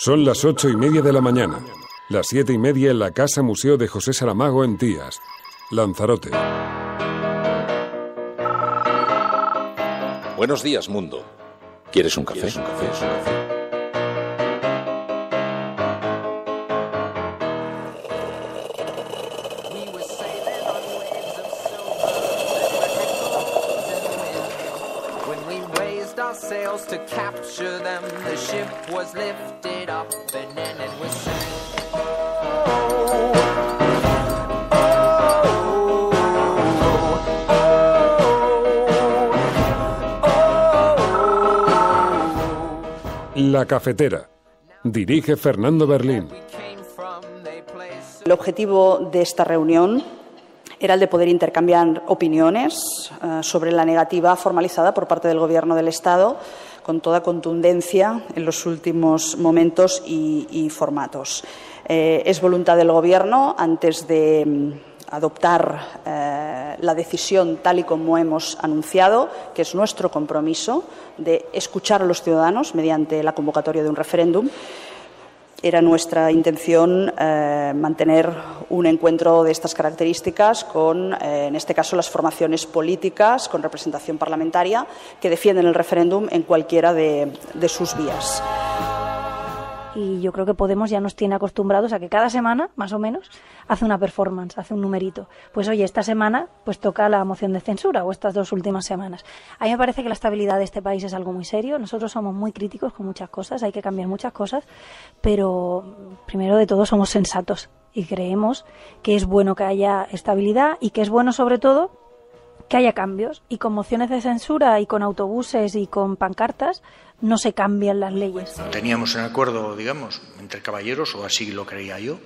Son las 8:30 de la mañana. Las 7:30 en la Casa Museo de José Saramago en Tías, Lanzarote. Buenos días, mundo. ¿Quieres un café? To capture them, the ship was lifted up and then it was sank. Oh, oh, oh, oh. La Cafetera. Dirige Fernando Berlín. El objetivo de esta reunión era el de poder intercambiar opiniones sobre la negativa formalizada por parte del Gobierno del Estado con toda contundencia en los últimos momentos y formatos. Es voluntad del Gobierno, antes de adoptar la decisión tal y como hemos anunciado, que es nuestro compromiso de escuchar a los ciudadanos mediante la convocatoria de un referéndum. Era nuestra intención mantener un encuentro de estas características con, en este caso, las formaciones políticas con representación parlamentaria que defienden el referéndum en cualquiera de sus vías. Y yo creo que Podemos ya nos tiene acostumbrados a que cada semana, más o menos, hace una performance, hace un numerito. Pues oye, esta semana pues toca la moción de censura, o estas 2 últimas semanas. A mí me parece que la estabilidad de este país es algo muy serio. Nosotros somos muy críticos con muchas cosas, hay que cambiar muchas cosas, pero primero de todo somos sensatos y creemos que es bueno que haya estabilidad y que es bueno sobre todo que haya cambios, y con mociones de censura y con autobuses y con pancartas no se cambian las leyes. Teníamos un acuerdo, digamos, entre caballeros, o así lo creía yo,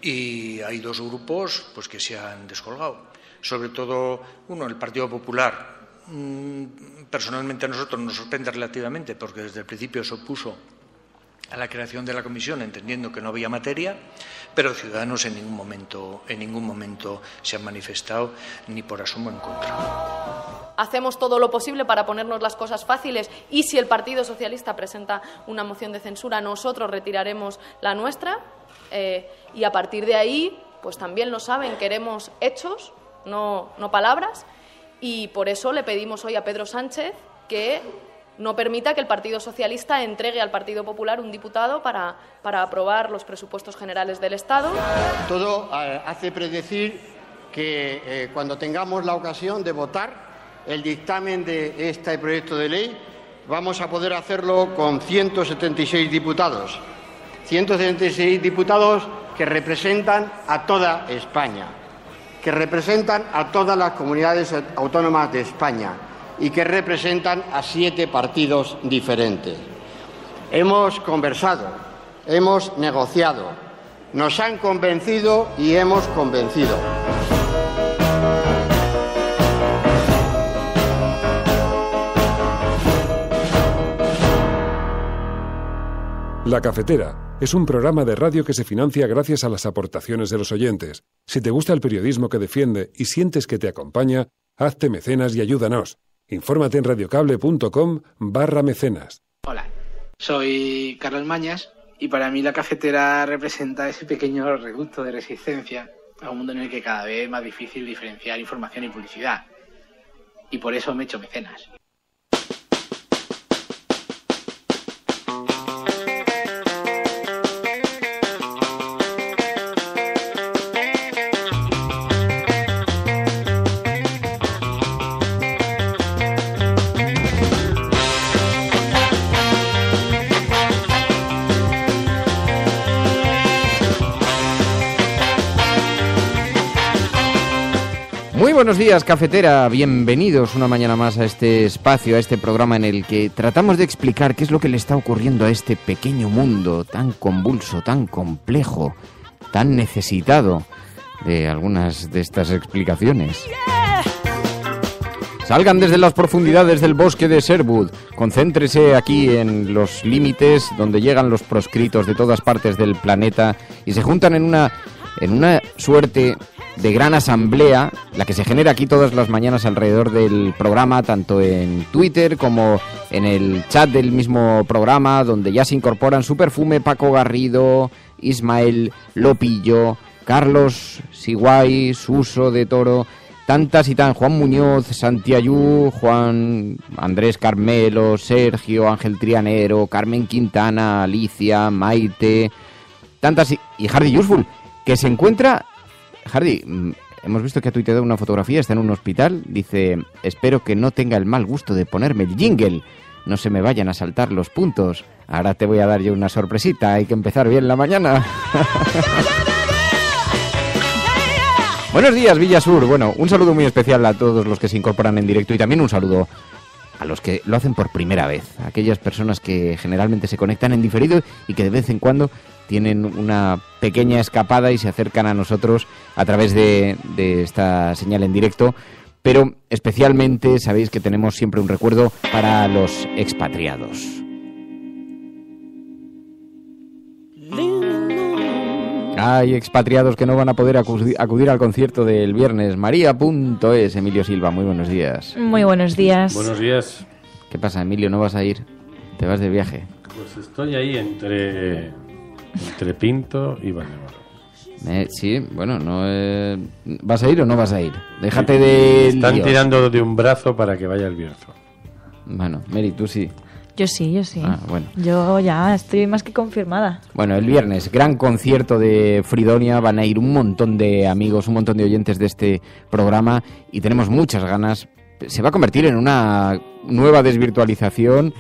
y hay 2 grupos pues que se han descolgado. Sobre todo uno, el Partido Popular. Personalmente a nosotros nos sorprende relativamente porque desde el principio se opuso a la creación de la comisión, entendiendo que no había materia, pero Ciudadanos en ningún momento se han manifestado ni por asomo en contra. Hacemos todo lo posible para ponernos las cosas fáciles, y si el Partido Socialista presenta una moción de censura, nosotros retiraremos la nuestra, y a partir de ahí, pues también lo saben, queremos hechos, no palabras, y por eso le pedimos hoy a Pedro Sánchez que no permita que el Partido Socialista entregue al Partido Popular un diputado para aprobar los presupuestos generales del Estado. Todo hace predecir que cuando tengamos la ocasión de votar el dictamen de este proyecto de ley, vamos a poder hacerlo con 176 diputados. 176 diputados que representan a toda España, que representan a todas las comunidades autónomas de España y que representan a 7 partidos diferentes. Hemos conversado, hemos negociado, nos han convencido y hemos convencido. La Cafetera es un programa de radio que se financia gracias a las aportaciones de los oyentes. Si te gusta el periodismo que defiende y sientes que te acompaña, hazte mecenas y ayúdanos. Infórmate en radiocable.com/mecenas. Hola, soy Carlos Mañas y para mí la cafetera representa ese pequeño reducto de resistencia a un mundo en el que cada vez es más difícil diferenciar información y publicidad. Y por eso me he hecho mecenas. Muy buenos días, cafetera. Bienvenidos una mañana más a este espacio, a este programa en el que tratamos de explicar qué es lo que le está ocurriendo a este pequeño mundo tan convulso, tan complejo, tan necesitado de algunas de estas explicaciones. Salgan desde las profundidades del bosque de Sherwood, concéntrese aquí en los límites donde llegan los proscritos de todas partes del planeta y se juntan en una suerte de gran asamblea, la que se genera aquí todas las mañanas alrededor del programa, tanto en Twitter como en el chat del mismo programa, donde ya se incorporan Su Perfume, Paco Garrido, Ismael Lopillo, Carlos Siguay, Suso de Toro, tantas y tan, Juan Muñoz, Santiayú, Juan Andrés Carmelo, Sergio, Ángel Trianero, Carmen Quintana, Alicia, Maite, tantas y Hardy Useful, que se encuentra... Hardy, hemos visto que ha tuiteado una fotografía, está en un hospital, dice: espero que no tenga el mal gusto de ponerme el jingle, no se me vayan a saltar los puntos, ahora te voy a dar yo una sorpresita, hay que empezar bien la mañana. Buenos días, Villasur. Bueno, un saludo muy especial a todos los que se incorporan en directo y también un saludo a los que lo hacen por primera vez, a aquellas personas que generalmente se conectan en diferido y que de vez en cuando tienen una pequeña escapada y se acercan a nosotros a través de esta señal en directo, pero especialmente sabéis que tenemos siempre un recuerdo para los expatriados. Hay expatriados que no van a poder acudir al concierto del viernes. María.es, Emilio Silva, muy buenos días. Muy buenos días. Buenos días. ¿Qué pasa, Emilio? ¿No vas a ir? ¿Te vas de viaje? Pues estoy ahí entre Pinto y Valdemoro. Sí, bueno, no ¿vas a ir o no vas a ir? Déjate de... Están tirando de un brazo para que vaya el Bierzo. Bueno, Mary, tú sí. Yo sí. Ah, bueno. Yo ya estoy más que confirmada. Bueno, el viernes, gran concierto de Fridonia, van a ir un montón de amigos, un montón de oyentes de este programa y tenemos muchas ganas. Se va a convertir en una nueva desvirtualización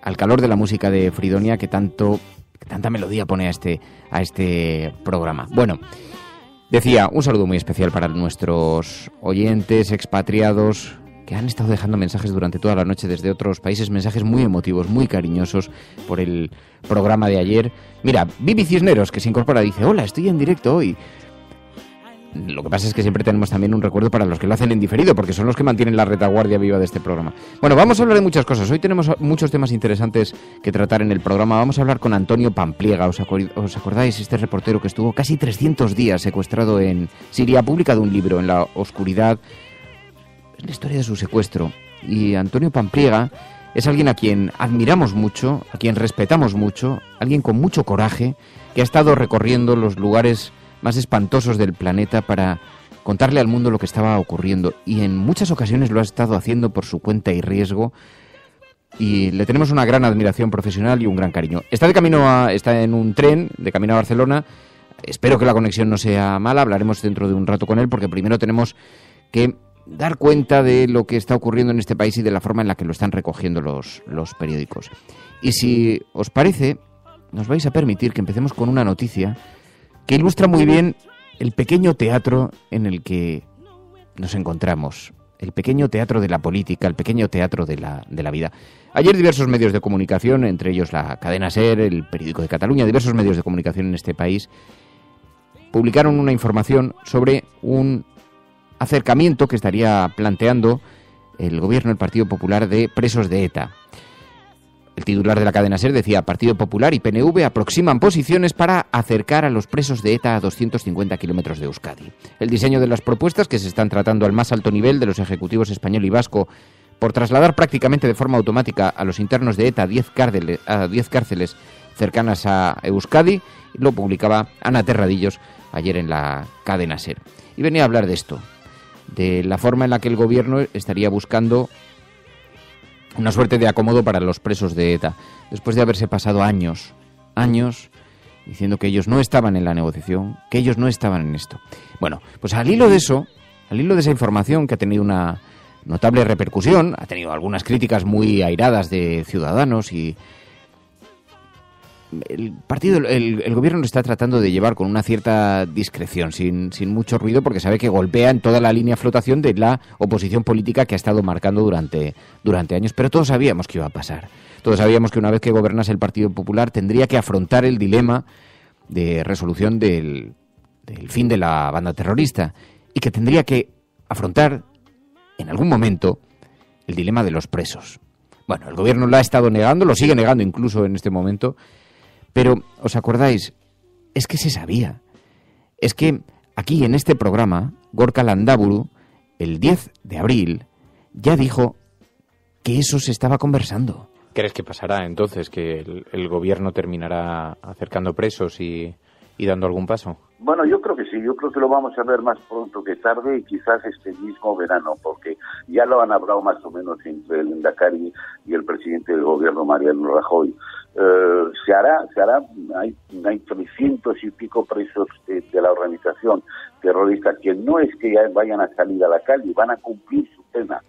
al calor de la música de Fridonia que tanta melodía pone a este programa. Bueno, decía, un saludo muy especial para nuestros oyentes expatriados que han estado dejando mensajes durante toda la noche desde otros países, mensajes muy emotivos, muy cariñosos por el programa de ayer. Mira, Vivi Cisneros, que se incorpora, dice: hola, estoy en directo hoy. Lo que pasa es que siempre tenemos también un recuerdo para los que lo hacen en diferido, porque son los que mantienen la retaguardia viva de este programa. Bueno, vamos a hablar de muchas cosas. Hoy tenemos muchos temas interesantes que tratar en el programa. Vamos a hablar con Antonio Pampliega. ¿Os acordáis? Este reportero que estuvo casi 300 días secuestrado en Siria, ha publicado un libro, En la oscuridad, la historia de su secuestro. Y Antonio Pampliega es alguien a quien admiramos mucho, a quien respetamos mucho, alguien con mucho coraje, que ha estado recorriendo los lugares más espantosos del planeta para contarle al mundo lo que estaba ocurriendo, y en muchas ocasiones lo ha estado haciendo por su cuenta y riesgo, y le tenemos una gran admiración profesional y un gran cariño. Está en un tren de camino a Barcelona. Espero que la conexión no sea mala, hablaremos dentro de un rato con él, porque primero tenemos que dar cuenta de lo que está ocurriendo en este país y de la forma en la que lo están recogiendo los periódicos. Y si os parece, nos vais a permitir que empecemos con una noticia que ilustra muy bien el pequeño teatro en el que nos encontramos, el pequeño teatro de la política, el pequeño teatro de la vida. Ayer diversos medios de comunicación, entre ellos la cadena SER, el Periódico de Cataluña, diversos medios de comunicación en este país, publicaron una información sobre un acercamiento que estaría planteando el gobierno del Partido Popular de presos de ETA. El titular de la cadena SER decía: Partido Popular y PNV aproximan posiciones para acercar a los presos de ETA a 250 kilómetros de Euskadi. El diseño de las propuestas, que se están tratando al más alto nivel de los ejecutivos español y vasco por trasladar prácticamente de forma automática a los internos de ETA a 10 cárceles cercanas a Euskadi, lo publicaba Ana Terradillos ayer en la cadena SER. Y venía a hablar de esto, de la forma en la que el gobierno estaría buscando una suerte de acomodo para los presos de ETA, después de haberse pasado años diciendo que ellos no estaban en la negociación, que ellos no estaban en esto. Bueno, pues al hilo de esa información, que ha tenido una notable repercusión, ha tenido algunas críticas muy airadas de ciudadanos, y el gobierno lo está tratando de llevar con una cierta discreción, sin mucho ruido, porque sabe que golpea en toda la línea de flotación de la oposición política que ha estado marcando durante años. Pero todos sabíamos que iba a pasar. Todos sabíamos que una vez que gobernase el Partido Popular tendría que afrontar el dilema de resolución del fin de la banda terrorista, y que tendría que afrontar en algún momento el dilema de los presos. Bueno, el gobierno lo ha estado negando, lo sigue negando incluso en este momento. Pero, ¿os acordáis? Es que se sabía. Es que aquí, en este programa, Gorka Landaburu, el 10 de abril, ya dijo que eso se estaba conversando. ¿Crees que pasará entonces? ¿Que el gobierno terminará acercando presos y dando algún paso? Bueno, yo creo que sí, yo creo que lo vamos a ver más pronto que tarde y quizás este mismo verano, porque ya lo han hablado más o menos entre el Endacari y el presidente del gobierno, Mariano Rajoy. Se hará, hay 300 y pico presos de la organización terrorista que no es que ya vayan a salir a la calle, van a cumplir su pena.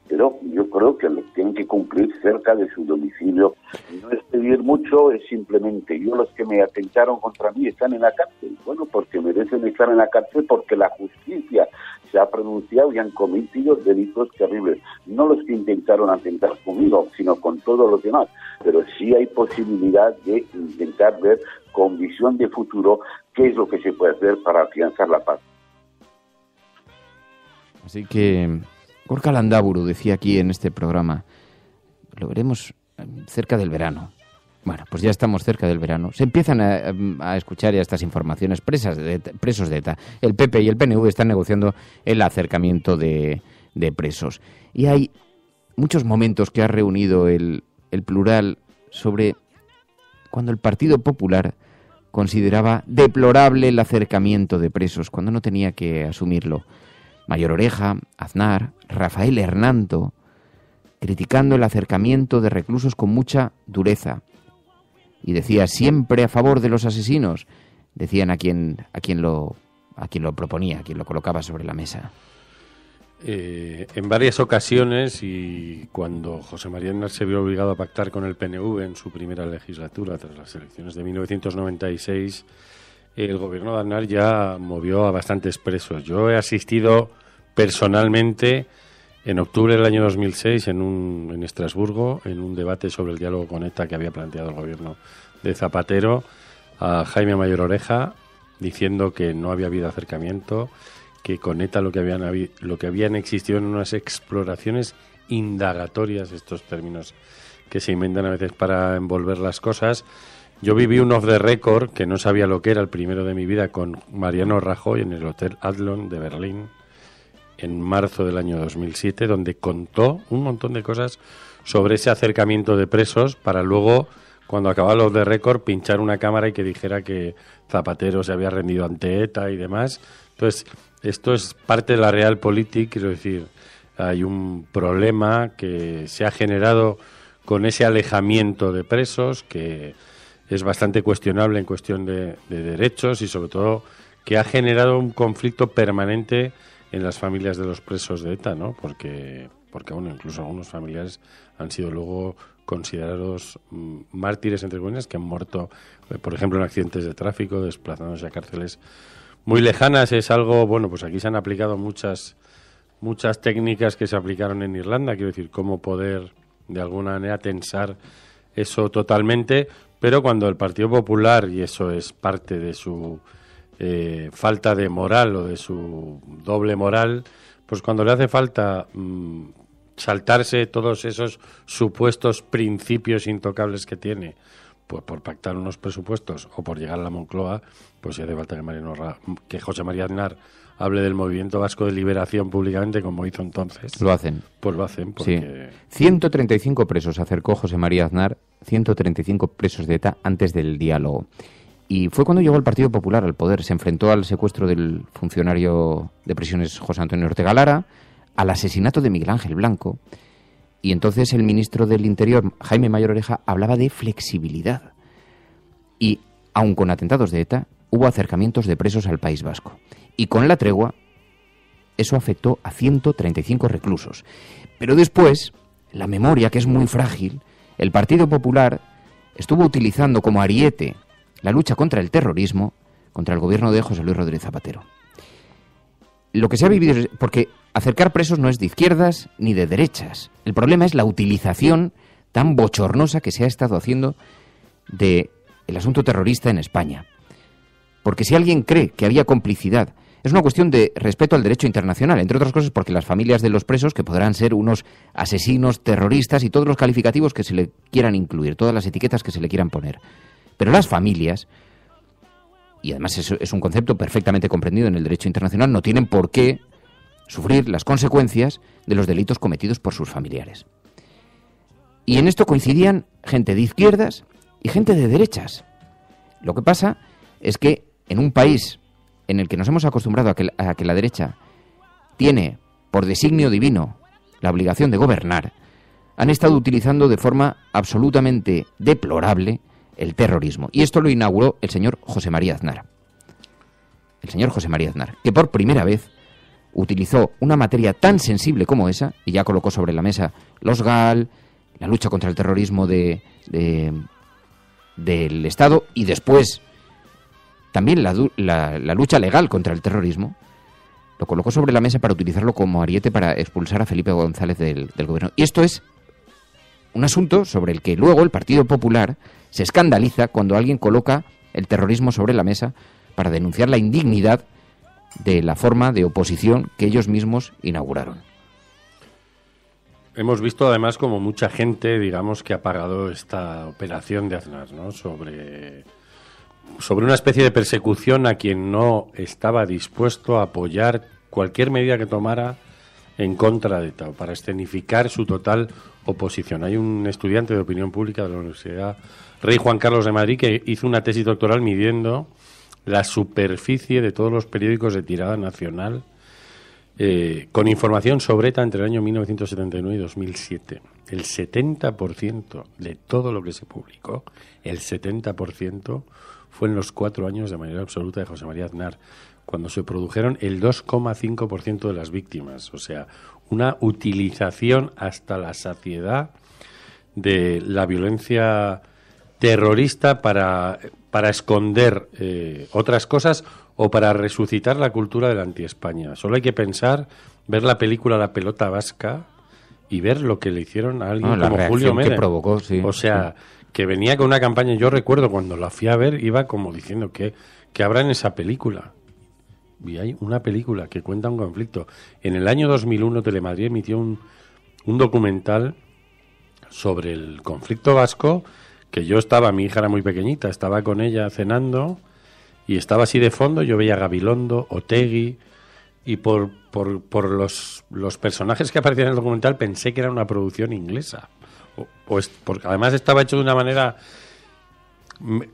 Pero yo creo que lo tienen que cumplir cerca de su domicilio. No es pedir mucho, es simplemente los que me atentaron contra mí están en la cárcel. Bueno, porque merecen estar en la cárcel porque la justicia se ha pronunciado y han cometido delitos terribles. No los que intentaron atentar conmigo, sino con todos los demás. Pero sí hay posibilidad de intentar ver con visión de futuro qué es lo que se puede hacer para afianzar la paz. Así que Gorka Landaburu decía aquí en este programa, lo veremos cerca del verano. Bueno, pues ya estamos cerca del verano. Se empiezan a escuchar ya estas informaciones. Presos de ETA. El PP y el PNV están negociando el acercamiento de presos. Y hay muchos momentos que ha reunido el plural sobre cuando el Partido Popular consideraba deplorable el acercamiento de presos, cuando no tenía que asumirlo. Mayor Oreja, Aznar, Rafael Hernando, criticando el acercamiento de reclusos con mucha dureza. Y decía, siempre a favor de los asesinos, decían a quien lo proponía, a quien lo colocaba sobre la mesa. En varias ocasiones, y cuando José María Aznar se vio obligado a pactar con el PNV en su primera legislatura, tras las elecciones de 1996, el gobierno de Aznar ya movió a bastantes presos. Yo he asistido personalmente en octubre del año 2006 en Estrasburgo, en un debate sobre el diálogo con ETA que había planteado el gobierno de Zapatero, a Jaime Mayor Oreja, diciendo que no había habido acercamiento, que con ETA lo que habían existido en unas exploraciones indagatorias, estos términos que se inventan a veces para envolver las cosas. Yo viví un off the record que no sabía lo que era, el primero de mi vida, con Mariano Rajoy en el Hotel Adlon de Berlín en marzo del año 2007, donde contó un montón de cosas sobre ese acercamiento de presos para luego, cuando acababa el off the record, pinchar una cámara y que dijera que Zapatero se había rendido ante ETA y demás. Entonces, esto es parte de la realpolitik, quiero decir, hay un problema que se ha generado con ese alejamiento de presos que es bastante cuestionable en cuestión de derechos y sobre todo que ha generado un conflicto permanente en las familias de los presos de ETA, ¿no? Porque bueno, incluso algunos familiares han sido luego considerados mártires, entre comillas, que han muerto, por ejemplo, en accidentes de tráfico, desplazándose a cárceles muy lejanas. Es algo, bueno, pues aquí se han aplicado muchas técnicas que se aplicaron en Irlanda, quiero decir, cómo poder de alguna manera tensar eso totalmente, pero cuando el Partido Popular, y eso es parte de su falta de moral o de su doble moral, pues cuando le hace falta saltarse todos esos supuestos principios intocables que tiene, pues por pactar unos presupuestos o por llegar a la Moncloa, pues si hace falta que José María Aznar hable del Movimiento Vasco de Liberación públicamente, como hizo entonces. Lo hacen. Pues lo hacen. Porque... Sí. 135 presos acercó José María Aznar, 135 presos de ETA antes del diálogo. Y fue cuando llegó el Partido Popular al poder. Se enfrentó al secuestro del funcionario de prisiones José Antonio Ortega Lara, al asesinato de Miguel Ángel Blanco. Y entonces el ministro del Interior, Jaime Mayor Oreja, hablaba de flexibilidad. Y, aun con atentados de ETA, hubo acercamientos de presos al País Vasco. Y con la tregua, eso afectó a 135 reclusos. Pero después, la memoria, que es muy frágil, el Partido Popular estuvo utilizando como ariete la lucha contra el terrorismo, contra el gobierno de José Luis Rodríguez Zapatero. Lo que se ha vivido, porque acercar presos no es de izquierdas ni de derechas. El problema es la utilización tan bochornosa que se ha estado haciendo del asunto terrorista en España. Porque si alguien cree que había complicidad, es una cuestión de respeto al derecho internacional, entre otras cosas porque las familias de los presos, que podrán ser unos asesinos, terroristas y todos los calificativos que se le quieran incluir, todas las etiquetas que se le quieran poner. Pero las familias, y además eso es un concepto perfectamente comprendido en el derecho internacional, no tienen por qué sufrir las consecuencias de los delitos cometidos por sus familiares. Y en esto coincidían gente de izquierdas y gente de derechas. Lo que pasa es que en un país en el que nos hemos acostumbrado a que la derecha tiene, por designio divino, la obligación de gobernar, han estado utilizando de forma absolutamente deplorable el terrorismo. Y esto lo inauguró el señor José María Aznar. El señor José María Aznar, que por primera vez utilizó una materia tan sensible como esa, y ya colocó sobre la mesa los GAL, la lucha contra el terrorismo del Estado, y después también la lucha legal contra el terrorismo, lo colocó sobre la mesa para utilizarlo como ariete para expulsar a Felipe González del gobierno. Y esto es un asunto sobre el que luego el Partido Popular se escandaliza cuando alguien coloca el terrorismo sobre la mesa para denunciar la indignidad de la forma de oposición que ellos mismos inauguraron. Hemos visto además como mucha gente, digamos, que ha pagado esta operación de Aznar, ¿no? Sobre una especie de persecución a quien no estaba dispuesto a apoyar cualquier medida que tomara en contra de ETA, para escenificar su total oposición. Hay un estudiante de opinión pública de la Universidad Rey Juan Carlos de Madrid que hizo una tesis doctoral midiendo la superficie de todos los periódicos de tirada nacional con información sobre ETA entre el año 1979 y 2007. El 70% de todo lo que se publicó, el 70%, fue en los 4 años de manera absoluta de José María Aznar, cuando se produjeron el 2,5% de las víctimas. O sea, una utilización hasta la saciedad de la violencia terrorista para esconder otras cosas o para resucitar la cultura de la anti-España. Solo hay que pensar, ver la película La pelota vasca y ver lo que le hicieron a alguien como Julio Medem. Que provocó, sí. O sea, que venía con una campaña. Yo recuerdo cuando la fui a ver, iba como diciendo que habrá en esa película. Y hay una película que cuenta un conflicto. En el año 2001 Telemadrid emitió un documental sobre el conflicto vasco, que yo estaba, mi hija era muy pequeñita, estaba con ella cenando y estaba así de fondo, yo veía a Gabilondo, Otegi, y por los personajes que aparecían en el documental pensé que era una producción inglesa. Porque además estaba hecho de una manera...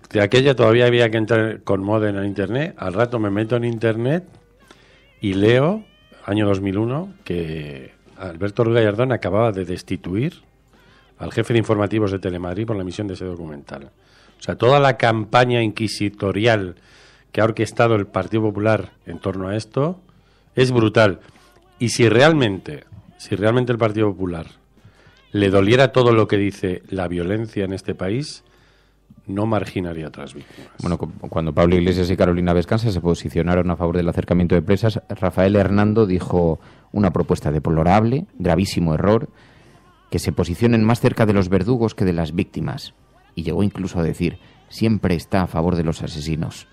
De aquella todavía había que entrar con modem en Internet. Al rato me meto en Internet y leo, año 2001, que Alberto Ruiz Gallardón acababa de destituir al jefe de informativos de Telemadrid por la emisión de ese documental. O sea, toda la campaña inquisitorial que ha orquestado el Partido Popular en torno a esto es brutal. Y si realmente el Partido Popular le doliera todo lo que dice la violencia en este país, no marginaría a otras víctimas. Bueno, cuando Pablo Iglesias y Carolina Vescanza se posicionaron a favor del acercamiento de presas, Rafael Hernando dijo una propuesta deplorable, gravísimo error, que se posicionen más cerca de los verdugos que de las víctimas. Y llegó incluso a decir, siempre está a favor de los asesinos.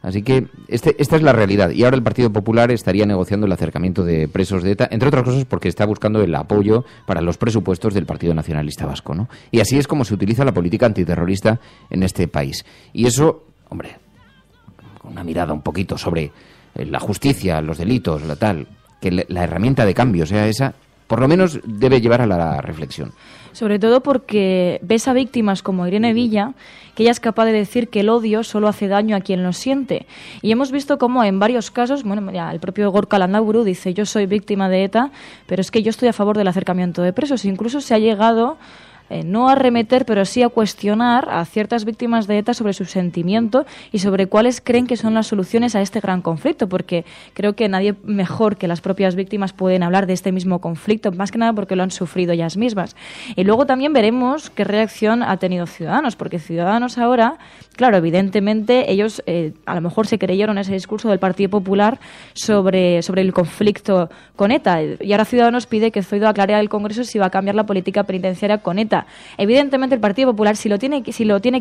Así que esta es la realidad. Y ahora el Partido Popular estaría negociando el acercamiento de presos de ETA, entre otras cosas porque está buscando el apoyo para los presupuestos del Partido Nacionalista Vasco, ¿no? Y así es como se utiliza la política antiterrorista en este país. Y eso, hombre, con una mirada un poquito sobre la justicia, los delitos, la tal, que la herramienta de cambio sea esa, por lo menos debe llevar a la reflexión. Sobre todo porque ves a víctimas como Irene Villa, que ella es capaz de decir que el odio solo hace daño a quien lo siente. Y hemos visto cómo en varios casos, bueno, ya el propio Gorka Landaburu dice, yo soy víctima de ETA, pero es que yo estoy a favor del acercamiento de presos. Incluso se ha llegado... no a remeter, pero sí a cuestionar a ciertas víctimas de ETA sobre su sentimiento y sobre cuáles creen que son las soluciones a este gran conflicto, porque creo que nadie mejor que las propias víctimas pueden hablar de este mismo conflicto, más que nada porque lo han sufrido ellas mismas. Y luego también veremos qué reacción ha tenido Ciudadanos, porque Ciudadanos ahora, claro, evidentemente ellos a lo mejor se creyeron ese discurso del Partido Popular sobre el conflicto con ETA, y ahora Ciudadanos pide que Zoido aclare al Congreso si va a cambiar la política penitenciaria con ETA. Evidentemente el Partido Popular, si lo tiene que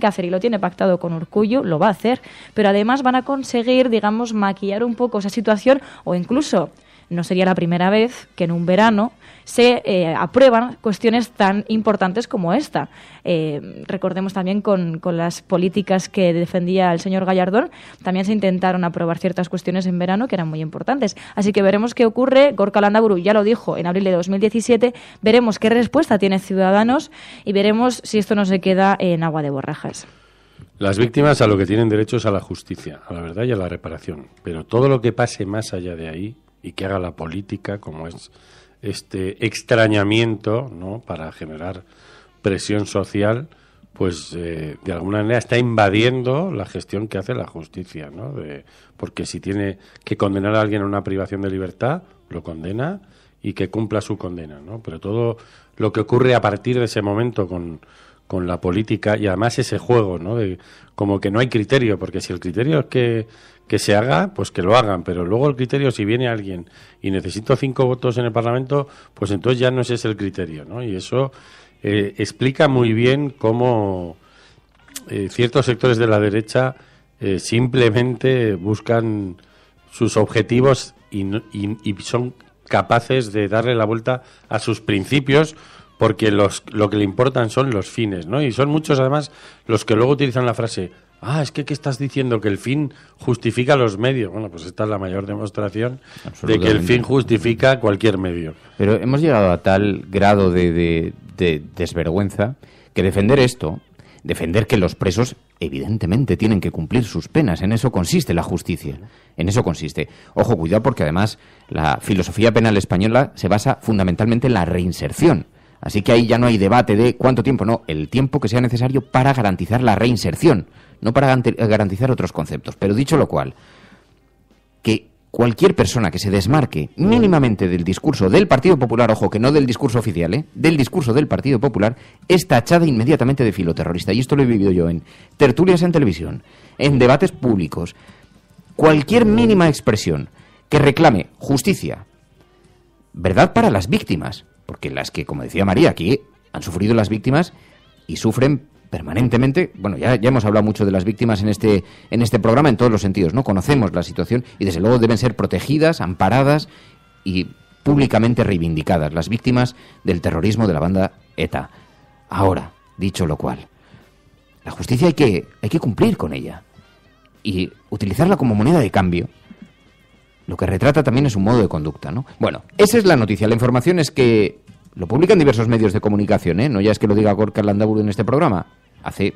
hacer y lo tiene pactado con Urkullu, lo va a hacer, pero además van a conseguir, digamos, maquillar un poco esa situación o incluso no sería la primera vez que en un verano se aprueban cuestiones tan importantes como esta. Recordemos también con las políticas que defendía el señor Gallardón, también se intentaron aprobar ciertas cuestiones en verano que eran muy importantes. Así que veremos qué ocurre. Gorka Landaburu ya lo dijo en abril de 2017, veremos qué respuesta tiene Ciudadanos y veremos si esto no se queda en agua de borrajas. Las víctimas a lo que tienen derecho es a la justicia, a la verdad y a la reparación. Pero todo lo que pase más allá de ahí y que haga la política, como es este extrañamiento, ¿no?, para generar presión social, pues de alguna manera está invadiendo la gestión que hace la justicia, ¿no? Porque si tiene que condenar a alguien a una privación de libertad, lo condena y que cumpla su condena, ¿no? Pero todo lo que ocurre a partir de ese momento con la política, y además ese juego, ¿no?, de como que no hay criterio, porque si el criterio es que se haga, pues que lo hagan, pero luego el criterio, si viene alguien y necesito 5 votos en el Parlamento, pues entonces ya no es ese el criterio, ¿no? Y eso explica muy bien cómo ciertos sectores de la derecha simplemente buscan sus objetivos y son capaces de darle la vuelta a sus principios, porque lo que le importan son los fines, ¿no? Y son muchos, además, los que luego utilizan la frase: es que ¿qué estás diciendo? Que el fin justifica los medios. Bueno, pues esta es la mayor demostración de que el fin justifica cualquier medio. Pero hemos llegado a tal grado de desvergüenza que defender que los presos evidentemente tienen que cumplir sus penas, en eso consiste la justicia, en eso consiste. Ojo, cuidado, porque además la filosofía penal española se basa fundamentalmente en la reinserción. Así que ahí ya no hay debate de cuánto tiempo, no, el tiempo que sea necesario para garantizar la reinserción, no para garantizar otros conceptos. Pero dicho lo cual, que cualquier persona que se desmarque mínimamente del discurso del Partido Popular, ojo, que no del discurso oficial, del discurso del Partido Popular, es tachada inmediatamente de filoterrorista. Y esto lo he vivido yo en tertulias en televisión, en debates públicos. Cualquier mínima expresión que reclame justicia, verdad para las víctimas, porque las que, como decía María, aquí han sufrido las víctimas y sufren permanentemente. Bueno, ya hemos hablado mucho de las víctimas en este programa en todos los sentidos, ¿no? Conocemos la situación y desde luego deben ser protegidas, amparadas y públicamente reivindicadas, las víctimas del terrorismo de la banda ETA. Ahora, dicho lo cual, la justicia hay que cumplir con ella y utilizarla como moneda de cambio. Lo que retrata también es un modo de conducta, ¿no? Bueno, esa es la noticia. La información es que lo publican diversos medios de comunicación, ¿eh? No ya es que lo diga Gorka Landaburu en este programa. Hace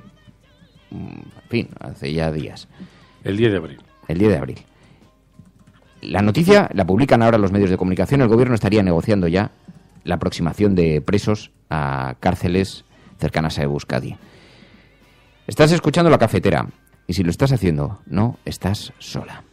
ya días. El 10 de abril. El 10 de abril. La noticia la publican ahora los medios de comunicación. El gobierno estaría negociando ya la aproximación de presos a cárceles cercanas a Euskadi. Estás escuchando La Cafetera. Y si lo estás haciendo, no estás sola.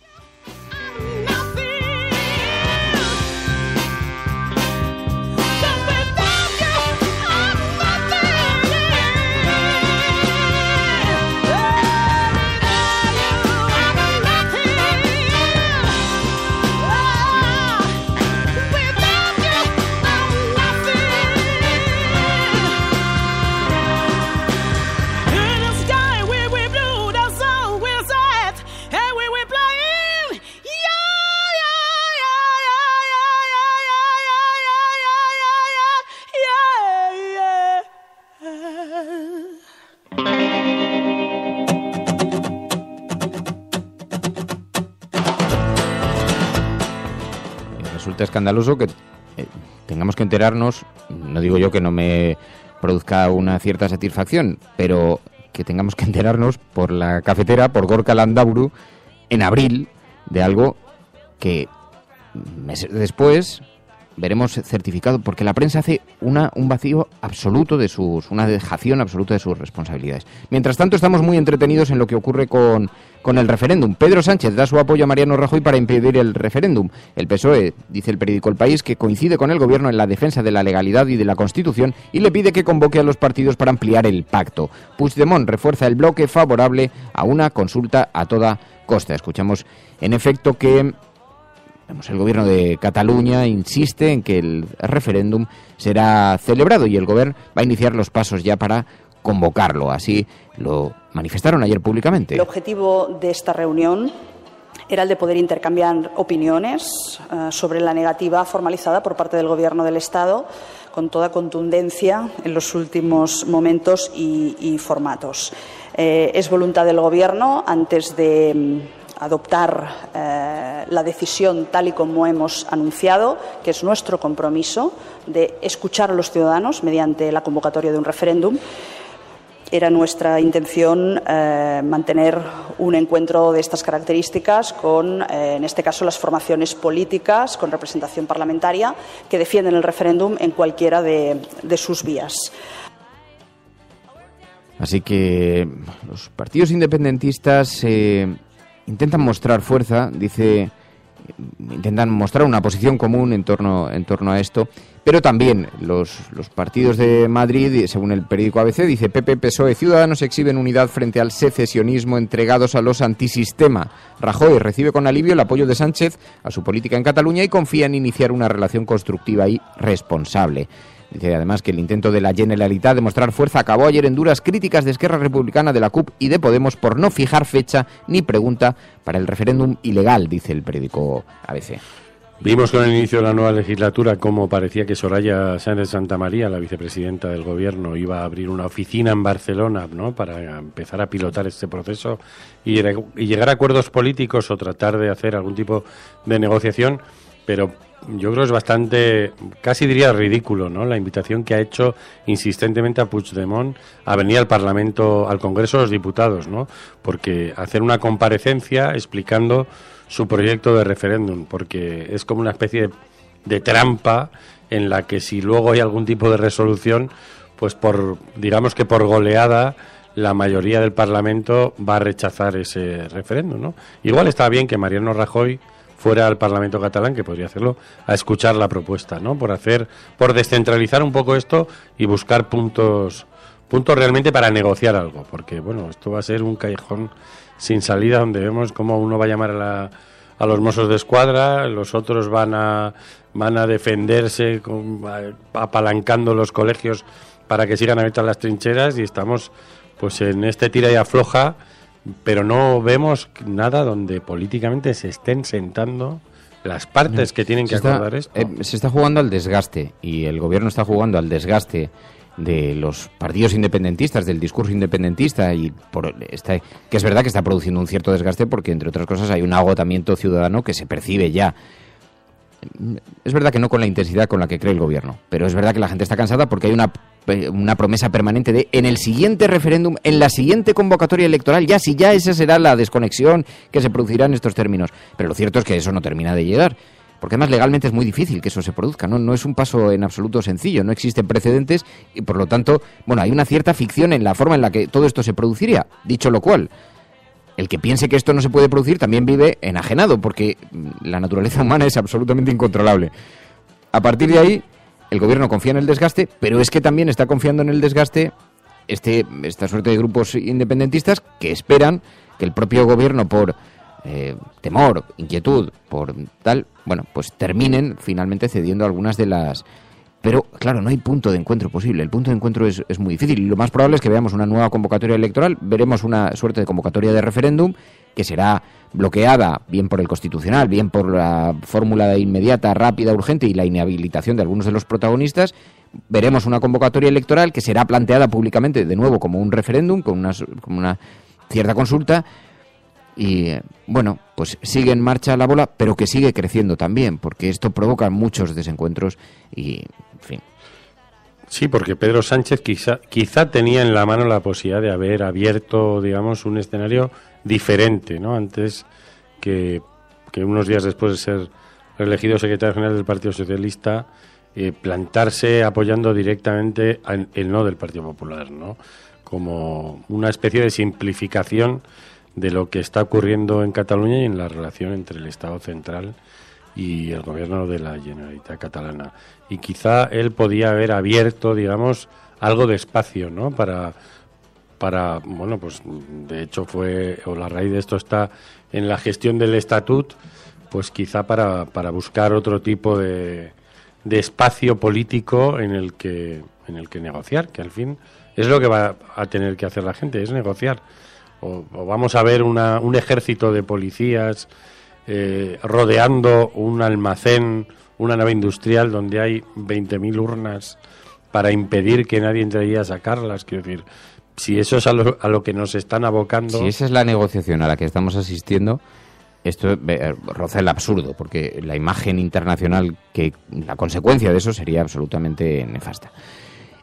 Resulta escandaloso que tengamos que enterarnos, no digo yo que no me produzca una cierta satisfacción, pero que tengamos que enterarnos por La Cafetera, por Gorka Landaburu, en abril, de algo que meses después veremos certificado, porque la prensa hace un vacío absoluto una dejación absoluta de sus responsabilidades. Mientras tanto, estamos muy entretenidos en lo que ocurre con el referéndum. Pedro Sánchez da su apoyo a Mariano Rajoy para impedir el referéndum. El PSOE, dice el periódico El País, que coincide con el gobierno en la defensa de la legalidad y de la Constitución y le pide que convoque a los partidos para ampliar el pacto. Puigdemont refuerza el bloque favorable a una consulta a toda costa. Escuchamos, en efecto, que el gobierno de Cataluña insiste en que el referéndum será celebrado y el gobierno va a iniciar los pasos ya para convocarlo. Así lo manifestaron ayer públicamente. El objetivo de esta reunión era el de poder intercambiar opiniones sobre la negativa formalizada por parte del Gobierno del Estado con toda contundencia en los últimos momentos y formatos. Es voluntad del Gobierno, antes de adoptar la decisión tal y como hemos anunciado, que es nuestro compromiso de escuchar a los ciudadanos mediante la convocatoria de un referéndum. Era nuestra intención mantener un encuentro de estas características con, en este caso, las formaciones políticas con representación parlamentaria que defienden el referéndum en cualquiera de sus vías. Así que los partidos independentistas intentan mostrar fuerza, intentan mostrar una posición común en torno a esto, pero también los partidos de Madrid, según el periódico ABC, dice PP, PSOE, Ciudadanos exhiben unidad frente al secesionismo entregados a los antisistema. Rajoy recibe con alivio el apoyo de Sánchez a su política en Cataluña y confía en iniciar una relación constructiva y responsable. Dice además que el intento de la Generalitat de mostrar fuerza acabó ayer en duras críticas de Esquerra Republicana, de la CUP y de Podemos por no fijar fecha ni pregunta para el referéndum ilegal, dice el periódico ABC. Vimos con el inicio de la nueva legislatura cómo parecía que Soraya Sáenz de Santamaría, la vicepresidenta del Gobierno, iba a abrir una oficina en Barcelona, ¿no?, para empezar a pilotar este proceso y llegar a acuerdos políticos o tratar de hacer algún tipo de negociación, pero yo creo que es bastante, casi diría ridículo, ¿no?, la invitación que ha hecho insistentemente a Puigdemont a venir al Parlamento, al Congreso de los Diputados, ¿no?, porque hacer una comparecencia explicando su proyecto de referéndum, porque es como una especie de trampa en la que si luego hay algún tipo de resolución, pues digamos que por goleada la mayoría del Parlamento va a rechazar ese referéndum, ¿no? Igual está bien que Mariano Rajoy fuera al Parlamento catalán, que podría hacerlo, a escuchar la propuesta, ¿no?, por descentralizar un poco esto y buscar puntos realmente para negociar algo, porque bueno, esto va a ser un callejón sin salida donde vemos cómo uno va a llamar a los Mossos de Escuadra, los otros van a defenderse apalancando los colegios para que sigan abiertas las trincheras, y estamos pues en este tira y afloja, pero no vemos nada donde políticamente se estén sentando las partes que tienen que acordar esto. Se está jugando al desgaste, y el Gobierno está jugando al desgaste de los partidos independentistas, del discurso independentista, y que es verdad que está produciendo un cierto desgaste porque, entre otras cosas, hay un agotamiento ciudadano que se percibe ya. Es verdad que no con la intensidad con la que cree el Gobierno, pero es verdad que la gente está cansada porque hay una promesa permanente de en el siguiente referéndum, en la siguiente convocatoria electoral, ya esa será la desconexión que se producirá en estos términos. Pero lo cierto es que eso no termina de llegar, porque además legalmente es muy difícil que eso se produzca, no es un paso en absoluto sencillo, no existen precedentes y por lo tanto, bueno, hay una cierta ficción en la forma en la que todo esto se produciría. Dicho lo cual, el que piense que esto no se puede producir también vive enajenado, porque la naturaleza humana es absolutamente incontrolable. A partir de ahí, el Gobierno confía en el desgaste, pero es que también está confiando en el desgaste esta suerte de grupos independentistas que esperan que el propio Gobierno, por temor, inquietud, por tal, bueno, pues terminen finalmente cediendo algunas de las... Pero, claro, no hay punto de encuentro posible. El punto de encuentro es muy difícil. Y lo más probable es que veamos una nueva convocatoria electoral, veremos una suerte de convocatoria de referéndum que será bloqueada bien por el Constitucional, bien por la fórmula inmediata, rápida, urgente y la inhabilitación de algunos de los protagonistas. Veremos una convocatoria electoral que será planteada públicamente de nuevo como un referéndum, como una cierta consulta. Y bueno, pues sigue en marcha la bola, pero que sigue creciendo también, porque esto provoca muchos desencuentros y, en fin. Sí, porque Pedro Sánchez quizá tenía en la mano la posibilidad de haber abierto, digamos, un escenario diferente, ¿no? Antes que unos días después de ser reelegido secretario general del Partido Socialista, plantarse apoyando directamente el no del Partido Popular, ¿no? Como una especie de simplificación de lo que está ocurriendo en Cataluña y en la relación entre el Estado central y el gobierno de la Generalitat catalana. Y quizá él podía haber abierto, digamos, algo de espacio, ¿no? Para bueno, pues de hecho la raíz de esto está en la gestión del estatut, pues quizá para buscar otro tipo de espacio político en el que negociar, que al fin es lo que va a tener que hacer la gente, es negociar. O vamos a ver un ejército de policías rodeando un almacén, una nave industrial donde hay 20.000 urnas para impedir que nadie entre ahí a sacarlas. Quiero decir, si eso es a lo que nos están abocando... Si esa es la negociación a la que estamos asistiendo, esto roza el absurdo, porque la imagen internacional, que la consecuencia de eso sería absolutamente nefasta.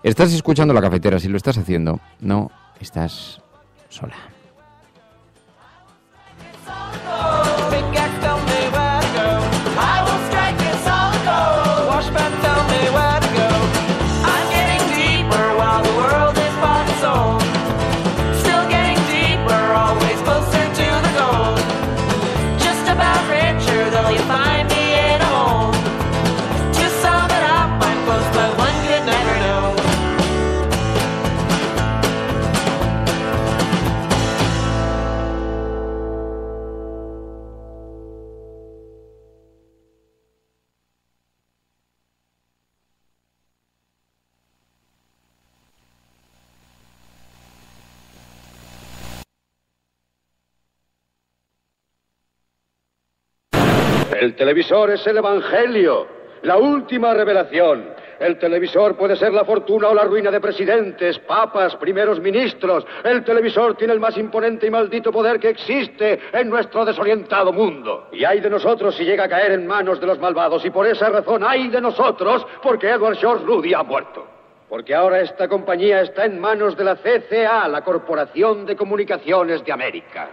Estás escuchando La Cafetera. Si lo estás haciendo, no estás sola. El televisor es el evangelio, la última revelación. El televisor puede ser la fortuna o la ruina de presidentes, papas, primeros ministros. El televisor tiene el más imponente y maldito poder que existe en nuestro desorientado mundo. Y hay de nosotros si llega a caer en manos de los malvados. Y por esa razón hay de nosotros porque Edward George Ruddy ha muerto. Porque ahora esta compañía está en manos de la CCA, la Corporación de Comunicaciones de América.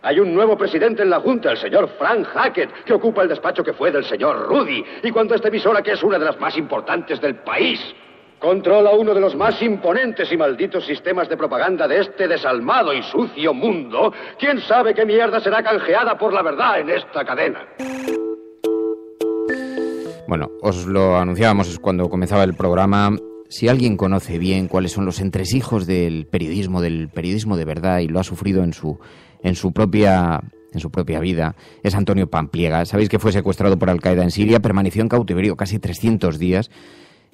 Hay un nuevo presidente en la Junta, el señor Frank Hackett, que ocupa el despacho que fue del señor Ruddy. Y cuando esta emisora, que es una de las más importantes del país, controla uno de los más imponentes y malditos sistemas de propaganda de este desalmado y sucio mundo, ¿quién sabe qué mierda será canjeada por la verdad en esta cadena? Bueno, os lo anunciábamos cuando comenzaba el programa. Si alguien conoce bien cuáles son los entresijos del periodismo de verdad, y lo ha sufrido en su propia vida, es Antonio Pampliega. Sabéis que fue secuestrado por Al-Qaeda en Siria, permaneció en cautiverio casi 300 días.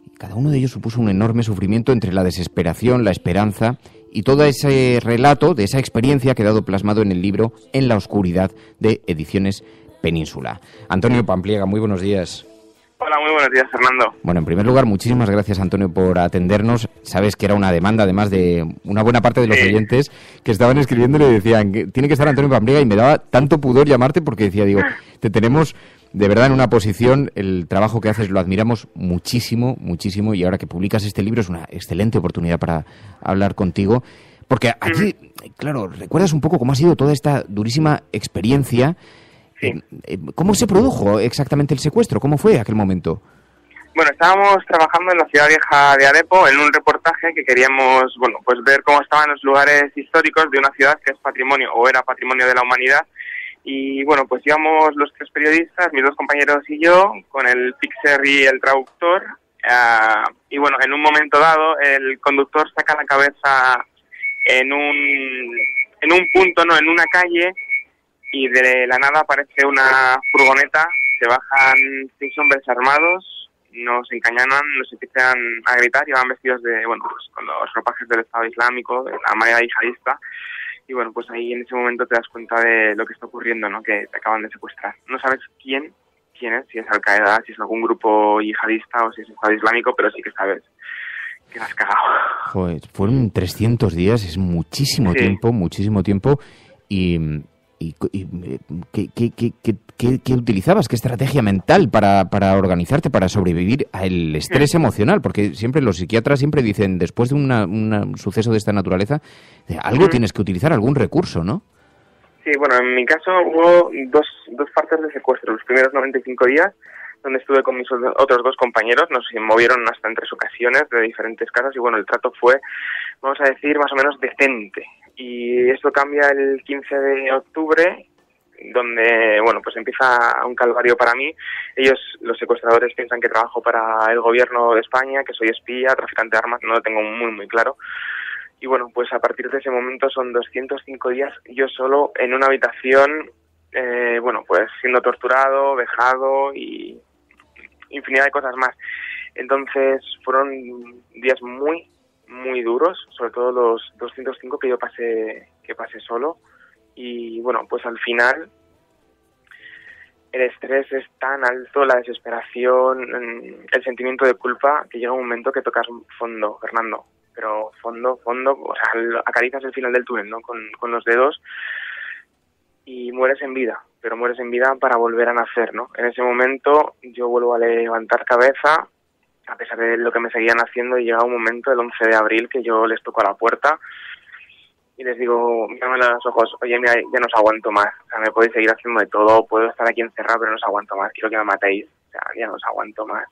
Y cada uno de ellos supuso un enorme sufrimiento entre la desesperación, la esperanza y todo ese relato de esa experiencia ha quedado plasmado en el libro En la oscuridad, de Ediciones Península. Antonio Pampliega, muy buenos días. Hola, muy buenos días, Fernando. Bueno, en primer lugar, muchísimas gracias, Antonio, por atendernos. Sabes que era una demanda, además, de una buena parte de los oyentes que estaban escribiendo y le decían que tiene que estar Antonio Pampliega, y me daba tanto pudor llamarte porque decía, te tenemos de verdad en una posición, el trabajo que haces lo admiramos muchísimo, muchísimo, y ahora que publicas este libro es una excelente oportunidad para hablar contigo, porque aquí, claro, recuerdas un poco cómo ha sido toda esta durísima experiencia. ¿Cómo se produjo exactamente el secuestro? ¿Cómo fue aquel momento? Bueno, estábamos trabajando en la ciudad vieja de Alepo en un reportaje que queríamos, pues ver cómo estaban los lugares históricos de una ciudad que es patrimonio o era patrimonio de la humanidad. Y bueno, pues íbamos los tres periodistas, mis dos compañeros y yo, con el fixer y el traductor. Y bueno, en un momento dado, el conductor saca la cabeza en un punto, no, en una calle, y de la nada aparece una furgoneta, se bajan 6 hombres armados, nos encañonan, nos empiezan a gritar y van vestidos con los ropajes del Estado Islámico, de la manera yihadista, y bueno, pues ahí en ese momento te das cuenta de lo que está ocurriendo, ¿no? Que te acaban de secuestrar. No sabes quién es, si es Al-Qaeda, si es algún grupo yihadista o si es Estado Islámico, pero sí que sabes que la has cagado. Joder, fueron 300 días, es muchísimo tiempo, y ¿qué utilizabas? ¿Qué estrategia mental para organizarte, para sobrevivir al estrés emocional? Porque siempre los psiquiatras dicen, después de un suceso de esta naturaleza, algo tienes que utilizar, algún recurso, ¿no? Sí, bueno, en mi caso hubo dos partes de secuestro. Los primeros 95 días, donde estuve con mis otros dos compañeros, nos movieron hasta en 3 ocasiones de diferentes casos, y bueno, el trato fue, vamos a decir, más o menos decente. Y esto cambia el 15 de octubre, donde, bueno, pues empieza un calvario para mí. Ellos, los secuestradores, piensan que trabajo para el gobierno de España, que soy espía, traficante de armas, no lo tengo muy, muy claro. Y bueno, pues a partir de ese momento son 205 días yo solo en una habitación, pues siendo torturado, vejado y infinidad de cosas más. Entonces fueron días muy, muy duros, sobre todo los 205 que yo pasé solo. Y bueno, pues al final el estrés es tan alto, la desesperación, el sentimiento de culpa, que llega un momento que tocas fondo, Fernando. Pero fondo, o sea, acaricias el final del túnel, ¿no? Con los dedos y mueres en vida, pero mueres en vida para volver a nacer, ¿no? En ese momento yo vuelvo a levantar cabeza, a pesar de lo que me seguían haciendo, y llega un momento, el 11 de abril, que yo les toco a la puerta y les digo, mírame a los ojos, oye, mira, ya no os aguanto más, o sea, me podéis seguir haciendo de todo, puedo estar aquí encerrado, pero no os aguanto más, quiero que me matéis, o sea, ya no os aguanto más.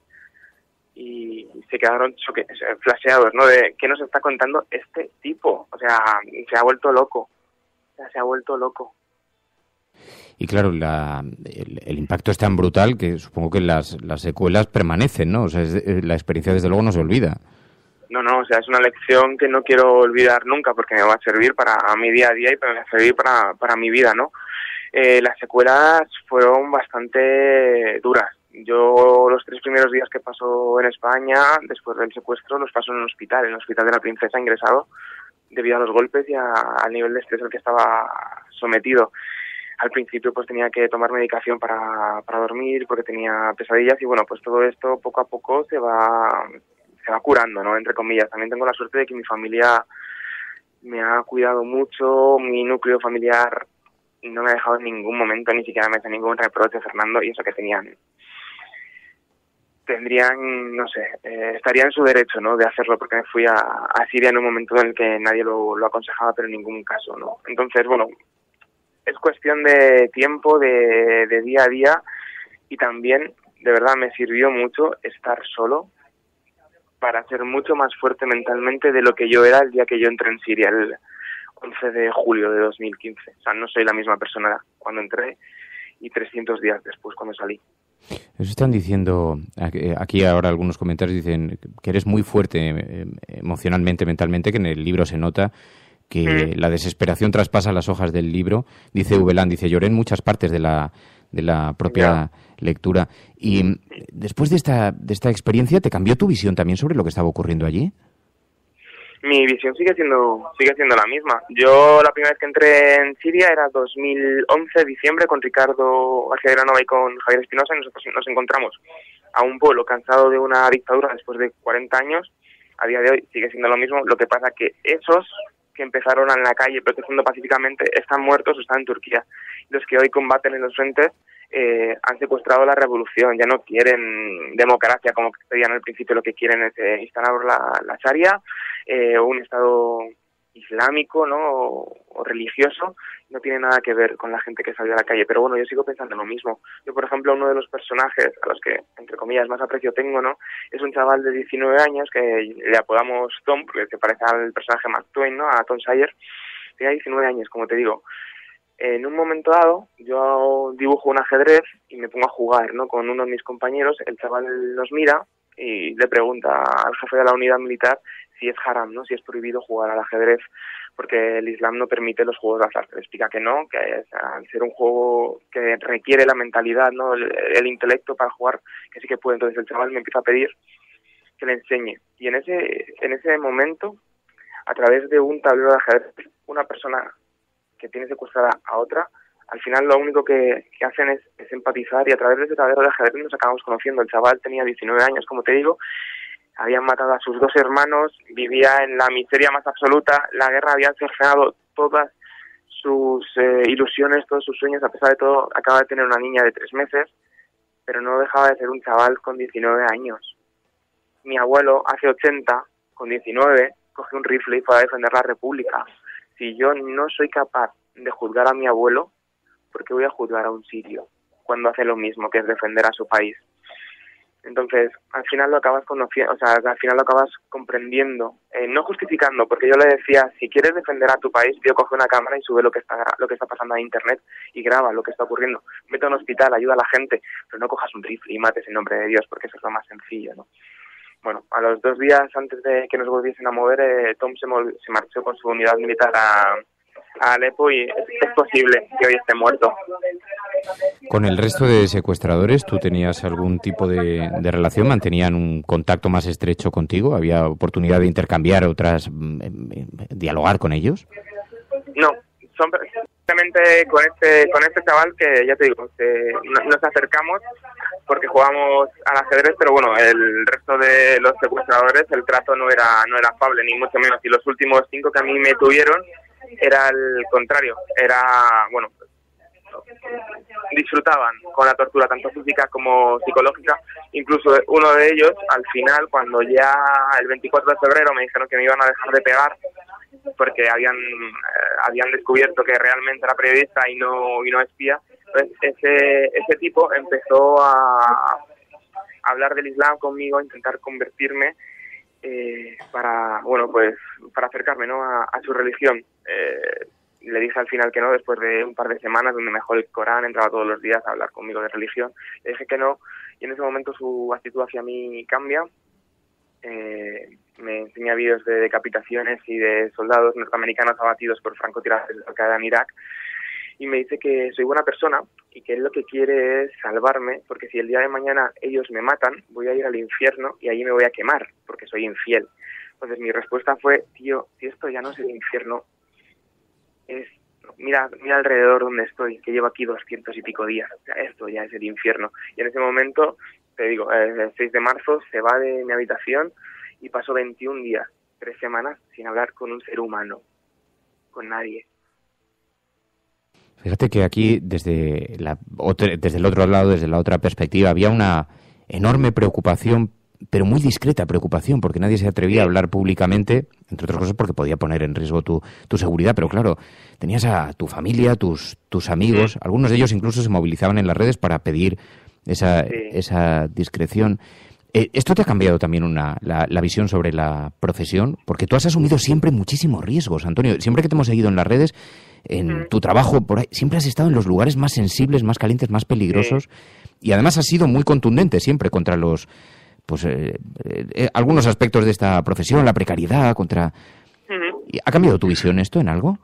Y se quedaron flasheados, ¿no? De qué nos está contando este tipo, o sea, se ha vuelto loco, Y claro, el impacto es tan brutal que supongo que las secuelas permanecen, ¿no? O sea, la experiencia desde luego no se olvida. No, o sea, es una lección que no quiero olvidar nunca porque me va a servir para mi día a día y me va a servir para mi vida, ¿no? Las secuelas fueron bastante duras. Yo los 3 primeros días que pasó en España, después del secuestro, los paso en el hospital de la Princesa, ingresado, debido a los golpes y al nivel de estrés al que estaba sometido. Al principio pues tenía que tomar medicación para dormir porque tenía pesadillas y bueno, pues todo esto poco a poco se va curando, ¿no? Entre comillas. También tengo la suerte de que mi familia me ha cuidado mucho, mi núcleo familiar no me ha dejado en ningún momento, ni siquiera me hace ningún reproche, Fernando, y eso que tendrían, no sé, estaría en su derecho, ¿no?, de hacerlo, porque me fui a Siria en un momento en el que nadie lo aconsejaba, pero en ningún caso, ¿no? Entonces, bueno, es cuestión de tiempo, de día a día, y también, de verdad, me sirvió mucho estar solo para ser mucho más fuerte mentalmente de lo que yo era el día que yo entré en Siria, el 11 de julio de 2015. O sea, no soy la misma persona cuando entré y 300 días después cuando salí. Eso están diciendo, aquí ahora algunos comentarios dicen que eres muy fuerte emocionalmente, mentalmente, que en el libro se nota que la desesperación traspasa las hojas del libro. Dice Ubelán, dice, lloré en muchas partes de la propia lectura. Y después de esta experiencia, ¿te cambió tu visión también sobre lo que estaba ocurriendo allí? Mi visión sigue siendo la misma. Yo la primera vez que entré en Siria era 2011, diciembre, con Ricardo García Granova y con Javier Espinosa, y nosotros nos encontramos a un pueblo cansado de una dictadura después de 40 años. A día de hoy sigue siendo lo mismo, lo que pasa que esos que empezaron en la calle protestando pacíficamente están muertos o están en Turquía. Los que hoy combaten en los frentes han secuestrado la revolución, ya no quieren democracia como pedían al principio, lo que quieren es instalar la Sharia, un Estado islámico, ¿no?, o religioso. No tiene nada que ver con la gente que salió a la calle, pero bueno, yo sigo pensando lo mismo. Yo, por ejemplo, uno de los personajes a los que, entre comillas, más aprecio tengo, ¿no?, es un chaval de 19 años que le apodamos Tom, porque se parece al personaje Mark Twain, ¿no?, a Tom Sawyer. Tiene 19 años, como te digo. En un momento dado, yo dibujo un ajedrez y me pongo a jugar, ¿no?, con uno de mis compañeros. El chaval nos mira y le pregunta al jefe de la unidad militar si es haram, ¿no?, si es prohibido jugar al ajedrez, porque el Islam no permite los juegos de azar. Le explica que no, que al ser un juego que requiere la mentalidad, ¿no?, el intelecto para jugar, que sí que puede. Entonces el chaval me empieza a pedir que le enseñe. Y en ese momento, a través de un tablero de ajedrez, una persona que tiene secuestrada a otra, al final lo único que hacen es empatizar, y a través de ese tablero de ajedrez nos acabamos conociendo. El chaval tenía 19 años, como te digo, habían matado a sus 2 hermanos, vivía en la miseria más absoluta, la guerra había cercenado todas sus ilusiones, todos sus sueños. A pesar de todo, acaba de tener una niña de 3 meses, pero no dejaba de ser un chaval con 19 años. Mi abuelo, hace 80, con 19, coge un rifle y fue a defender la República. Si yo no soy capaz de juzgar a mi abuelo, ¿por qué voy a juzgar a un sirio cuando hace lo mismo, que es defender a su país? Entonces, al final lo acabas conociendo, o sea, al final lo acabas comprendiendo, no justificando, porque yo le decía, si quieres defender a tu país, tío, coge una cámara y sube lo que está pasando a internet y graba lo que está ocurriendo. Vete a un hospital, ayuda a la gente, pero no cojas un rifle y mates en nombre de Dios, porque eso es lo más sencillo, ¿no? Bueno, a los 2 días antes de que nos volviesen a mover, Tom se marchó con su unidad militar a Alepo, y es posible que hoy esté muerto. ¿Con el resto de secuestradores tú tenías algún tipo de relación? ¿Mantenían un contacto más estrecho contigo? ¿Había oportunidad de intercambiar dialogar con ellos? No, son simplemente empecé con este chaval que, ya te digo, nos acercamos porque jugamos al ajedrez, pero bueno, el resto de los secuestradores, el trato no era afable, ni mucho menos. Y los últimos 5 que a mí me tuvieron era el contrario, bueno, disfrutaban con la tortura, tanto física como psicológica. Incluso uno de ellos, al final, cuando ya el 24 de febrero me dijeron que me iban a dejar de pegar, porque habían descubierto que realmente era periodista y no espía, pues ese tipo empezó a hablar del Islam conmigo, a intentar convertirme para acercarme, ¿no?, a su religión. Le dije al final que no, después de un par de semanas donde me dejó el Corán, entraba todos los días a hablar conmigo de religión. Le dije que no, y en ese momento su actitud hacia mí cambia. Me enseña vídeos de decapitaciones y de soldados norteamericanos abatidos por francotiradores de Al-Qaeda en Irak, y me dice que soy buena persona y que él lo que quiere es salvarme, porque si el día de mañana ellos me matan, voy a ir al infierno y allí me voy a quemar, porque soy infiel. Entonces mi respuesta fue: tío, si esto ya no es el infierno, mira alrededor donde estoy, que llevo aquí 200 y pico días, o sea, esto ya es el infierno. Y en ese momento, te digo, el 6 de marzo se va de mi habitación y paso 21 días, 3 semanas, sin hablar con un ser humano, con nadie. Fíjate que aquí, desde el otro lado, desde la otra perspectiva, había una enorme preocupación, pero muy discreta preocupación, porque nadie se atrevía a hablar públicamente, entre otras cosas porque podía poner en riesgo tu seguridad. Pero claro, tenías a tu familia, tus amigos, algunos de ellos incluso se movilizaban en las redes para pedir esa discreción. ¿Esto te ha cambiado también la visión sobre la profesión? Porque tú has asumido siempre muchísimos riesgos, Antonio. Siempre que te hemos seguido en las redes, en tu trabajo, por ahí, siempre has estado en los lugares más sensibles, más calientes, más peligrosos. Y además has sido muy contundente siempre contra los... algunos aspectos de esta profesión, la precariedad, ¿Ha cambiado tu visión esto en algo?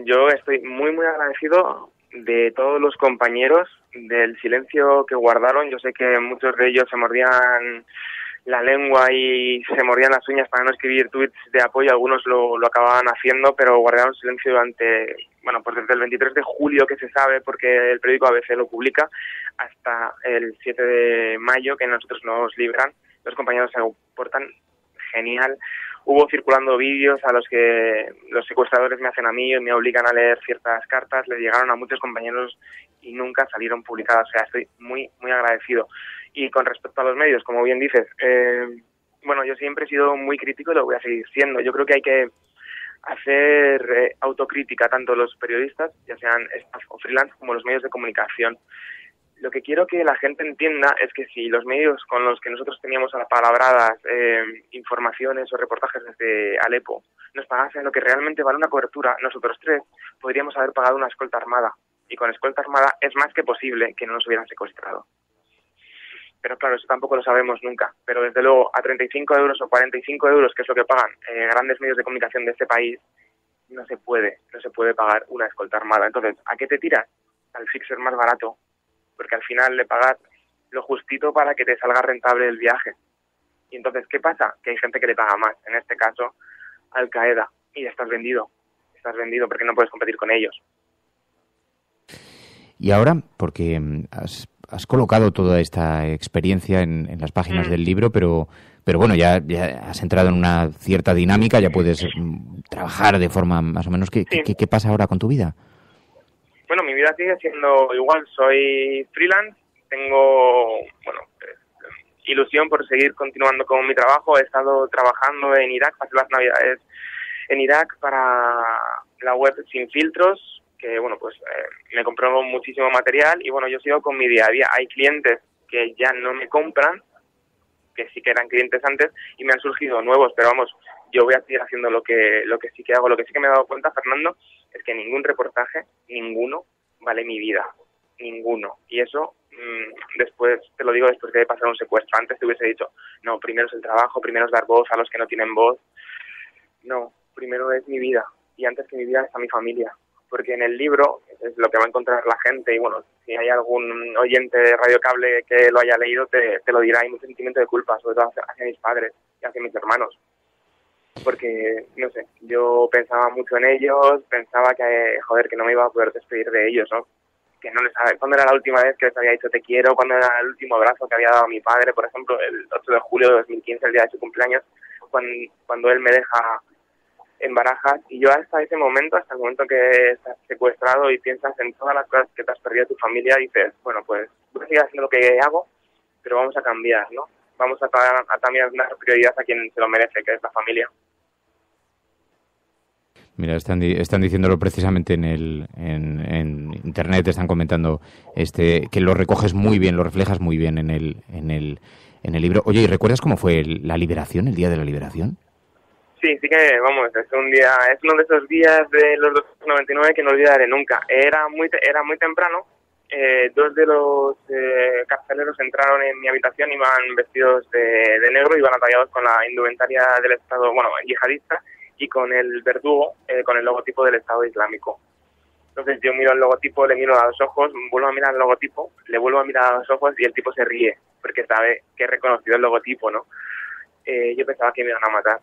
Yo estoy muy, muy agradecido de todos los compañeros, del silencio que guardaron. Yo sé que muchos de ellos se mordían la lengua y se mordían las uñas para no escribir tweets de apoyo, algunos lo acababan haciendo, pero guardaron silencio durante, pues desde el 23 de julio que se sabe, porque el periódico ABC lo publica, hasta el 7 de mayo que nosotros nos libran. Los compañeros se portan genial. Hubo circulando vídeos a los que los secuestradores me hacen a mí y me obligan a leer ciertas cartas. Les llegaron a muchos compañeros y nunca salieron publicadas. O sea, estoy muy, muy agradecido. Y con respecto a los medios, como bien dices, yo siempre he sido muy crítico y lo voy a seguir siendo. Yo creo que hay que hacer autocrítica, tanto los periodistas, ya sean staff o freelance, como los medios de comunicación. Lo que quiero que la gente entienda es que si los medios con los que nosotros teníamos apalabradas informaciones o reportajes desde Alepo nos pagasen lo que realmente vale una cobertura, nosotros 3 podríamos haber pagado una escolta armada. Y con escolta armada es más que posible que no nos hubieran secuestrado. Pero claro, eso tampoco lo sabemos nunca. Pero desde luego, a 35 euros o 45 euros, que es lo que pagan grandes medios de comunicación de este país, no se puede pagar una escolta armada. Entonces, ¿a qué te tiras? Al fixer más barato. Porque al final le pagas lo justito para que te salga rentable el viaje. Y entonces, ¿qué pasa? Que hay gente que le paga más. En este caso, Al-Qaeda. Y ya estás vendido porque no puedes competir con ellos. Y ahora, porque has colocado toda esta experiencia en las páginas del libro, pero bueno, ya has entrado en una cierta dinámica, ya puedes trabajar de forma más o menos. ¿Qué pasa ahora con tu vida? Bueno, mi vida sigue siendo igual. Soy freelance, tengo ilusión por seguir continuando con mi trabajo. He estado trabajando en Irak, pasé las Navidades en Irak para la web Sin Filtros, que me compró muchísimo material y yo sigo con mi día a día. Hay clientes que ya no me compran, que sí que eran clientes antes, y me han surgido nuevos, pero yo voy a seguir haciendo lo que sí que hago. Lo que sí que me he dado cuenta, Fernando, es que ningún reportaje, ninguno, vale mi vida, ninguno. Y eso, después, te lo digo después de pasar un secuestro. Antes te hubiese dicho, no, primero es el trabajo, primero es dar voz a los que no tienen voz. No, primero es mi vida, y antes que mi vida está mi familia. Porque en el libro es lo que va a encontrar la gente, y si hay algún oyente de Radio Cable que lo haya leído, te lo dirá. Hay un sentimiento de culpa, sobre todo hacia mis padres y hacia mis hermanos. porque, no sé, yo pensaba mucho en ellos, pensaba que, que no me iba a poder despedir de ellos, ¿no? Que no les sabía, ¿cuándo era la última vez que les había dicho te quiero? ¿Cuándo era el último abrazo que había dado a mi padre? Por ejemplo, el 8 de julio de 2015, el día de su cumpleaños, cuando él me deja en Barajas, y yo hasta ese momento, hasta el momento que estás secuestrado y piensas en todas las cosas que te has perdido de tu familia, dices, bueno, pues voy a seguir haciendo lo que hago, pero vamos a cambiar, ¿no? Vamos a también dar prioridad a quien se lo merece, que es la familia. Mira, están diciéndolo precisamente en internet, están comentando que lo recoges muy bien, lo reflejas muy bien en el libro. Oye, ¿y recuerdas cómo fue la liberación, el día de la liberación? Sí que, vamos, es uno de esos días de los 299 que no olvidaré nunca. Era muy temprano, dos de los carceleros entraron en mi habitación, iban vestidos de negro, iban ataviados con la indumentaria del Estado, yihadista, y con el verdugo, con el logotipo del Estado Islámico. Entonces yo miro el logotipo, le miro a los ojos, vuelvo a mirar el logotipo, le vuelvo a mirar a los ojos y el tipo se ríe, porque sabe que he reconocido el logotipo, ¿no? Yo pensaba que me iban a matar.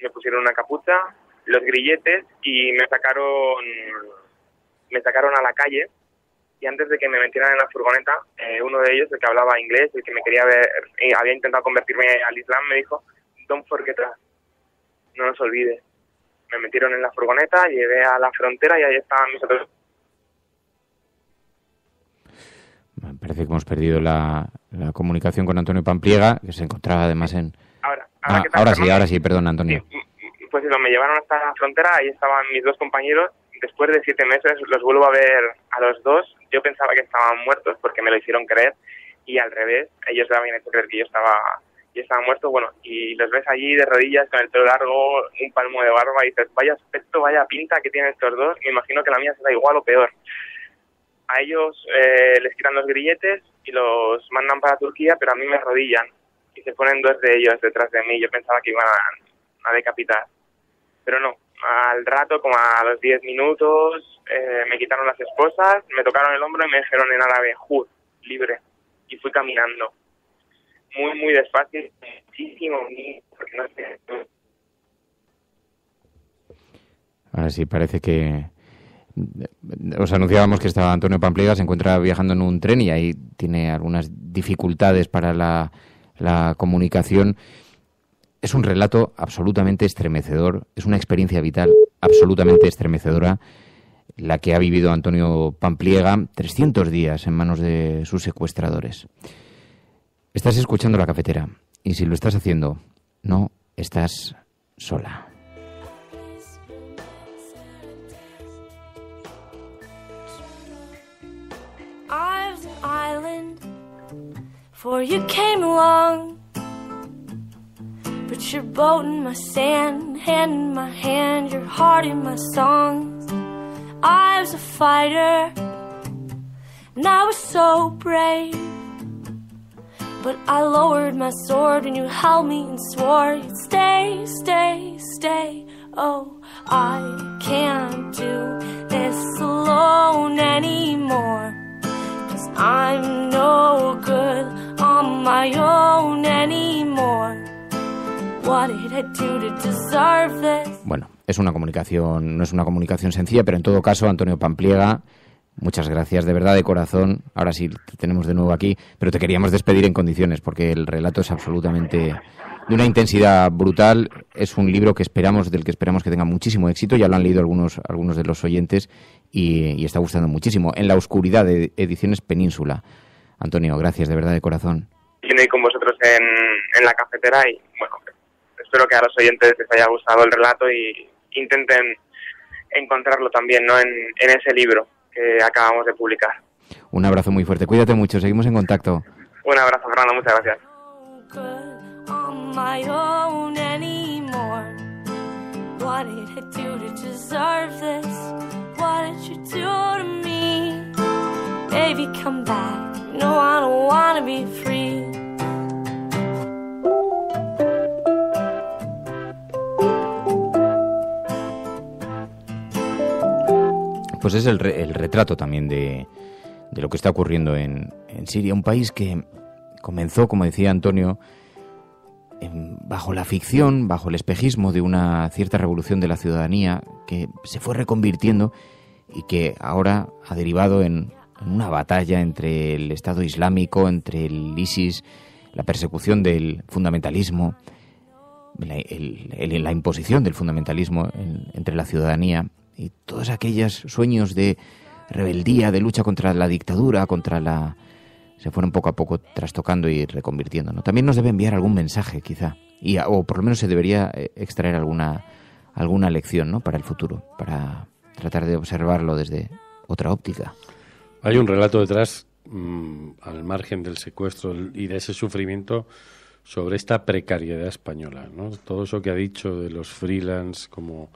Me pusieron una capucha, los grilletes y me sacaron a la calle, y antes de que me metieran en la furgoneta, uno de ellos, el que hablaba inglés, el que me quería ver, había intentado convertirme al Islam, me dijo, don't forget us. No nos olvides. Me metieron en la furgoneta, llegué a la frontera y ahí estaban mis otros. Parece que hemos perdido la comunicación con Antonio Pampliega, que se encontraba además en... Ahora sí, perdón, Antonio. Pues eso, me llevaron hasta la frontera, ahí estaban mis dos compañeros. Después de 7 meses los vuelvo a ver a los dos. Yo pensaba que estaban muertos porque me lo hicieron creer, y al revés, ellos me habían hecho creer que yo estaba muerto, y los ves allí de rodillas con el pelo largo, un palmo de barba, y dices, vaya aspecto, vaya pinta que tienen estos dos. Me imagino que la mía será igual o peor. A ellos les quitan los grilletes y los mandan para Turquía, pero a mí me arrodillan y se ponen 2 de ellos detrás de mí. Yo pensaba que iban a decapitar, pero no. Al rato, como a los 10 minutos, me quitaron las esposas, me tocaron el hombro y me dijeron en árabe, Jud, libre, y fui caminando. Muy, muy despacio, muchísimo, porque no sé. Ahora sí, parece que... Os anunciábamos que estaba Antonio Pampliega, se encuentra viajando en un tren y ahí tiene algunas dificultades para la comunicación. Es un relato absolutamente estremecedor, es una experiencia vital absolutamente estremecedora la que ha vivido Antonio Pampliega, 300 días en manos de sus secuestradores. Estás escuchando La Cafetera, y si lo estás haciendo, no estás sola. I was an island before you came along. Put your boat in my sand, hand in my hand, your heart in my songs. I was a fighter, and I was so brave. But I lowered my sword when you held me and swore you'd stay, stay, stay. Oh, I can't do this alone anymore. 'Cause I'm no good on my own anymore. What did I do to deserve this? Bueno, no es una comunicación sencilla, pero en todo caso, Antonio Pampliega, muchas gracias de verdad, de corazón. Ahora sí te tenemos de nuevo aquí, pero te queríamos despedir en condiciones porque el relato es absolutamente de una intensidad brutal. Es un libro del que esperamos que tenga muchísimo éxito. Ya lo han leído algunos de los oyentes y está gustando muchísimo. En la oscuridad, de Ediciones Península. Antonio, gracias de verdad, de corazón. Estoy con vosotros en la cafetera y bueno, espero que a los oyentes les haya gustado el relato y intenten encontrarlo también, ¿no?, en ese libro que acabamos de publicar. Un abrazo muy fuerte, cuídate mucho, seguimos en contacto. Un abrazo, Fernando, muchas gracias. Pues es el retrato también de lo que está ocurriendo en Siria, un país que comenzó, como decía Antonio, bajo la ficción, bajo el espejismo de una cierta revolución de la ciudadanía que se fue reconvirtiendo y que ahora ha derivado en una batalla entre el Estado Islámico, entre el ISIS, la persecución del fundamentalismo, la imposición del fundamentalismo entre la ciudadanía y todos aquellos sueños de rebeldía, de lucha contra la dictadura, se fueron poco a poco trastocando y reconvirtiendo, ¿no? También nos debe enviar algún mensaje, quizá, o por lo menos se debería extraer alguna lección, ¿no?, para el futuro, para tratar de observarlo desde otra óptica. Hay un relato detrás, al margen del secuestro y de ese sufrimiento, sobre esta precariedad española, ¿no? Todo eso que ha dicho de los freelance, como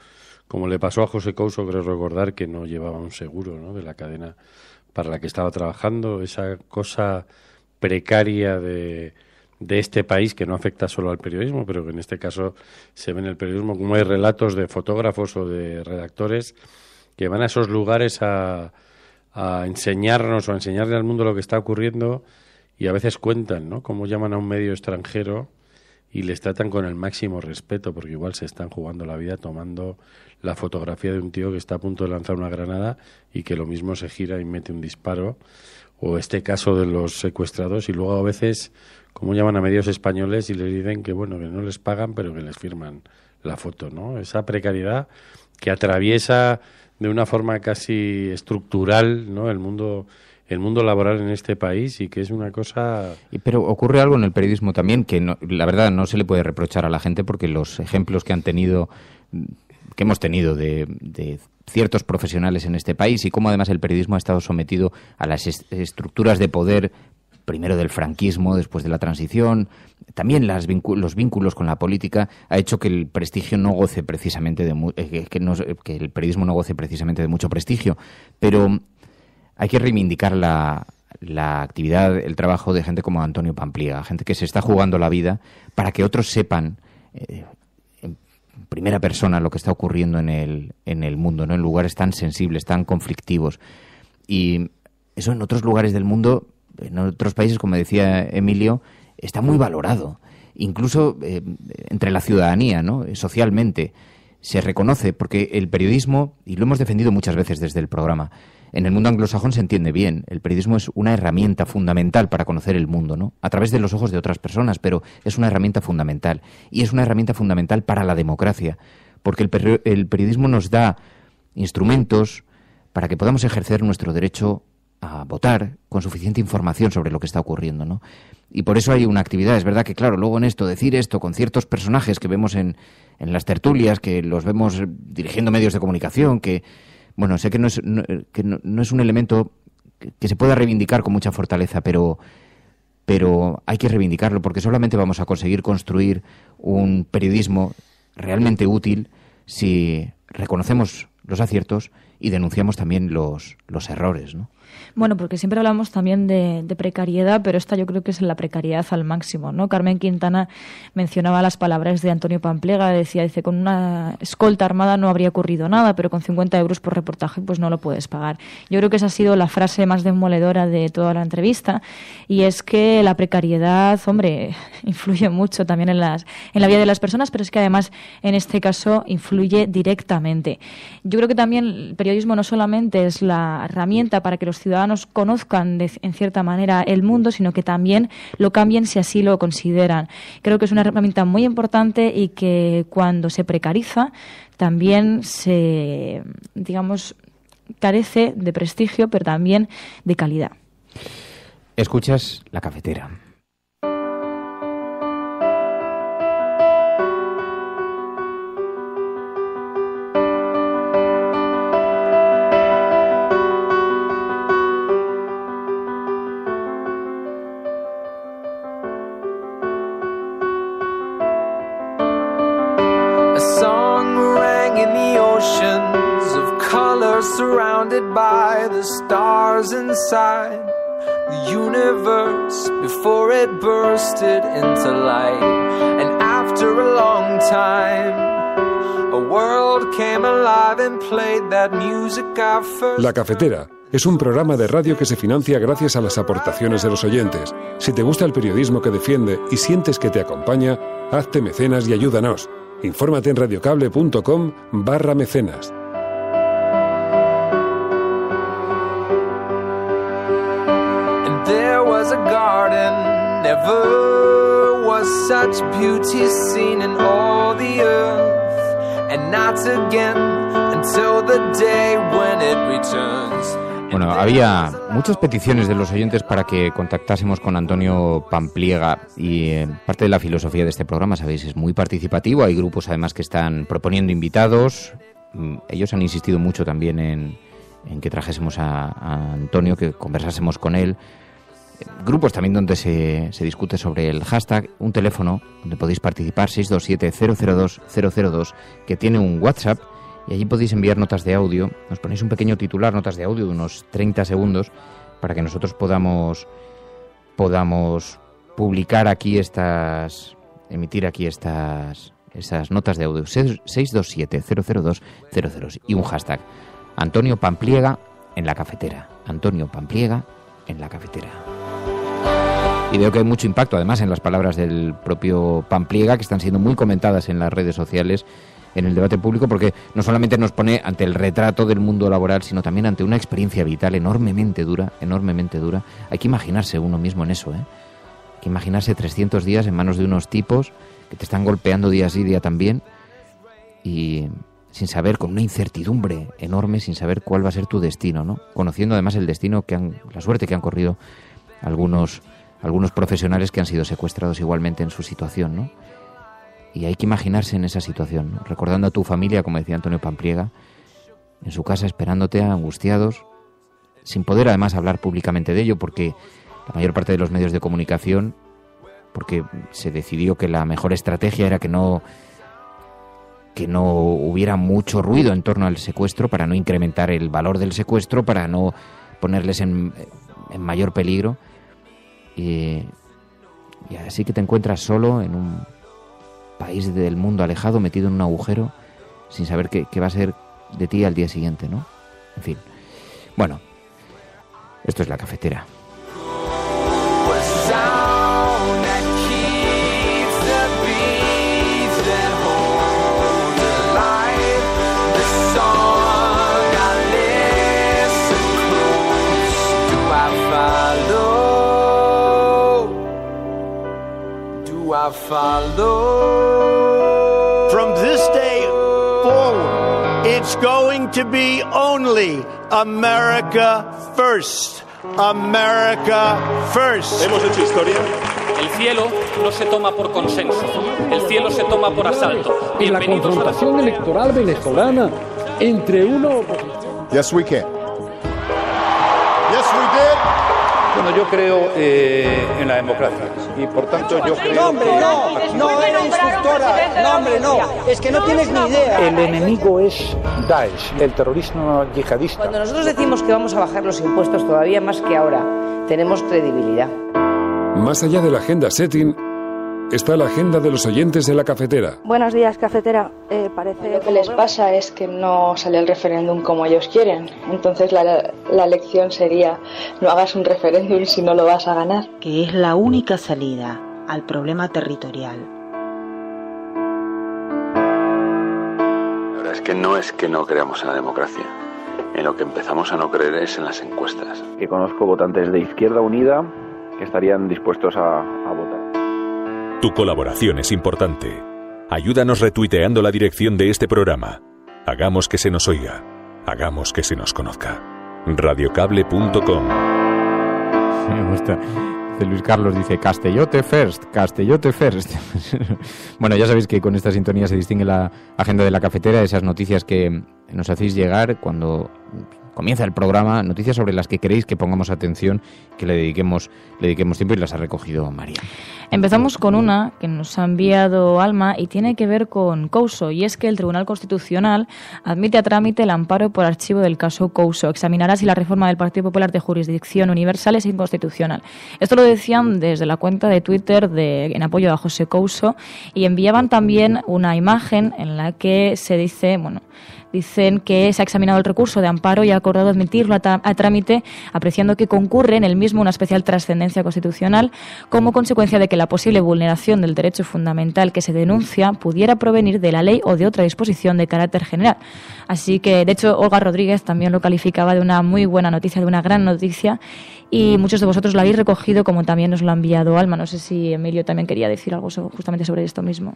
le pasó a José Couso, creo recordar que no llevaba un seguro, ¿no?, de la cadena para la que estaba trabajando, esa cosa precaria de este país que no afecta solo al periodismo, pero que en este caso se ve en el periodismo, como hay relatos de fotógrafos o de redactores que van a esos lugares a enseñarnos o a enseñarle al mundo lo que está ocurriendo, y a veces cuentan, ¿no?, cómo llaman a un medio extranjero y les tratan con el máximo respeto, porque igual se están jugando la vida tomando la fotografía de un tío que está a punto de lanzar una granada y que lo mismo se gira y mete un disparo, o este caso de los secuestrados, y luego a veces cómo llaman a medios españoles y les dicen que bueno, que no les pagan pero que les firman la foto, ¿no? Esa precariedad que atraviesa de una forma casi estructural, ¿no?, el mundo laboral en este país, y que es una cosa... Pero ocurre algo en el periodismo también que la verdad no se le puede reprochar a la gente, porque los ejemplos que hemos tenido de ciertos profesionales en este país, y cómo además el periodismo ha estado sometido a las estructuras de poder, primero del franquismo, después de la transición, también los vínculos con la política, ha hecho que el prestigio no goce precisamente que el periodismo no goce precisamente de mucho prestigio, pero hay que reivindicar la actividad, el trabajo de gente como Antonio Pampliega, gente que se está jugando la vida para que otros sepan en primera persona lo que está ocurriendo en el mundo, ¿no?, en lugares tan sensibles, tan conflictivos. Y eso en otros lugares del mundo, en otros países, como decía Emilio, está muy valorado. Incluso entre la ciudadanía, ¿no?, socialmente se reconoce, porque el periodismo, y lo hemos defendido muchas veces desde el programa, en el mundo anglosajón se entiende bien. El periodismo es una herramienta fundamental para conocer el mundo, ¿no?, a través de los ojos de otras personas, pero es una herramienta fundamental. Y es una herramienta fundamental para la democracia, porque el periodismo nos da instrumentos para que podamos ejercer nuestro derecho a votar con suficiente información sobre lo que está ocurriendo, ¿no? Y por eso hay una actividad. Es verdad que, claro, luego en decir esto con ciertos personajes que vemos en las tertulias, que los vemos dirigiendo medios de comunicación, que, bueno, sé que no es un elemento que se pueda reivindicar con mucha fortaleza, pero hay que reivindicarlo, porque solamente vamos a conseguir construir un periodismo realmente útil si reconocemos los aciertos y denunciamos también los errores, ¿no? Bueno, porque siempre hablamos también de precariedad, pero esta yo creo que es la precariedad al máximo, ¿no? Carmen Quintana mencionaba las palabras de Antonio Pampliega, dice, con una escolta armada no habría ocurrido nada, pero con 50 euros por reportaje pues no lo puedes pagar. Yo creo que esa ha sido la frase más demoledora de toda la entrevista, y es que la precariedad, hombre, influye mucho también en la vida de las personas, pero es que además en este caso influye directamente. Yo creo que también el periodismo no solamente es la herramienta para que los ciudadanos conozcan en cierta manera el mundo, sino que también lo cambien si así lo consideran. Creo que es una herramienta muy importante y que cuando se precariza también se, carece de prestigio, pero también de calidad. Escuchas La Cafetera. Surrounded by the stars inside the universe before it bursted into light. And after a long time, a world came alive and played that music I first. La Cafetera, es un programa de radio que se financia gracias a las aportaciones de los oyentes. Si te gusta el periodismo que defiende y sientes que te acompaña, hazte mecenas y ayúdanos. Infórmate en radiocable.com/mecenas. And there was a garden, never was such beauty seen in all the earth, and not again until the day when it returns. Bueno, había muchas peticiones de los oyentes para que contactásemos con Antonio Pampliega y parte de la filosofía de este programa, sabéis, es muy participativo. Hay grupos además que están proponiendo invitados. Ellos han insistido mucho también en que trajésemos a Antonio, que conversásemos con él. Grupos también donde se discute sobre el hashtag, un teléfono donde podéis participar, 627-002-002, que tiene un WhatsApp. Y allí podéis enviar notas de audio, nos ponéis un pequeño titular, notas de audio de unos 30 segundos, para que nosotros podamos publicar aquí emitir aquí esas notas de audio. 627-002-002 y un hashtag, Antonio Pampliega en la cafetera. Antonio Pampliega en la cafetera. Y veo que hay mucho impacto, además, en las palabras del propio Pampliega, que están siendo muy comentadas en las redes sociales, en el debate público, porque no solamente nos pone ante el retrato del mundo laboral, sino también ante una experiencia vital enormemente dura. Hay que imaginarse uno mismo en eso, ¿eh? Hay que imaginarse 300 días en manos de unos tipos que te están golpeando día sí, día también, y sin saber, con una incertidumbre enorme, sin saber cuál va a ser tu destino, ¿no? Conociendo además el destino la suerte que han corrido algunos profesionales que han sido secuestrados igualmente en su situación, ¿no? Y hay que imaginarse en esa situación, ¿no? Recordando a tu familia, como decía Antonio Pampliega, en su casa esperándote, angustiados, sin poder además hablar públicamente de ello, porque la mayor parte de los medios de comunicación, porque se decidió que la mejor estrategia era que no hubiera mucho ruido en torno al secuestro, para no incrementar el valor del secuestro, para no ponerles en mayor peligro. Y así que te encuentras solo en un país del mundo alejado, metido en un agujero, sin saber qué va a ser de ti al día siguiente, ¿no? En fin. Bueno, esto es La Cafetera. From this day forward, it's going to be only America first. America first. Hemos hecho historia. El cielo no se toma por consenso, el cielo se toma por asalto. En la confrontación electoral venezolana entre uno... Yes, we can. Yes, we did. Bueno, yo creo en la democracia y por tanto yo creo... No, hombre, no eres instructora, no, hombre, no, es que no tienes ni idea. El enemigo es Daesh, el terrorismo yihadista. Cuando nosotros decimos que vamos a bajar los impuestos todavía más que ahora, tenemos credibilidad. Más allá de la agenda setting, está la agenda de los oyentes de La Cafetera. Buenos días, cafetera. Parece lo que les pasa es que no sale el referéndum como ellos quieren. Entonces la lección sería: no hagas un referéndum si no lo vas a ganar. Que es la única salida al problema territorial. La verdad es que no creamos en la democracia. En lo que empezamos a no creer es en las encuestas. Que conozco votantes de Izquierda Unida que estarían dispuestos a votar. Tu colaboración es importante. Ayúdanos retuiteando la dirección de este programa. Hagamos que se nos oiga. Hagamos que se nos conozca. Radiocable.com. Me gusta. Luis Carlos dice Castellote first, Castellote first. Bueno, ya sabéis que con esta sintonía se distingue la agenda de La Cafetera, esas noticias que nos hacéis llegar cuando comienza el programa, noticias sobre las que queréis que pongamos atención, que le dediquemos tiempo, y las ha recogido María. Empezamos con una que nos ha enviado Alma y tiene que ver con Couso, y es que el Tribunal Constitucional admite a trámite el amparo por archivo del caso Couso. Examinará si la reforma del Partido Popular de jurisdicción universal es inconstitucional. Esto lo decían desde la cuenta de Twitter en apoyo a José Couso, y enviaban también una imagen en la que se dice, Dicen que se ha examinado el recurso de amparo y ha acordado admitirlo a trámite, apreciando que concurre en el mismo una especial trascendencia constitucional como consecuencia de que la posible vulneración del derecho fundamental que se denuncia pudiera provenir de la ley o de otra disposición de carácter general. Así que, de hecho, Olga Rodríguez también lo calificaba de una muy buena noticia, de una gran noticia, y muchos de vosotros lo habéis recogido, como también nos lo ha enviado Alma. No sé si Emilio también quería decir algo justamente sobre esto mismo.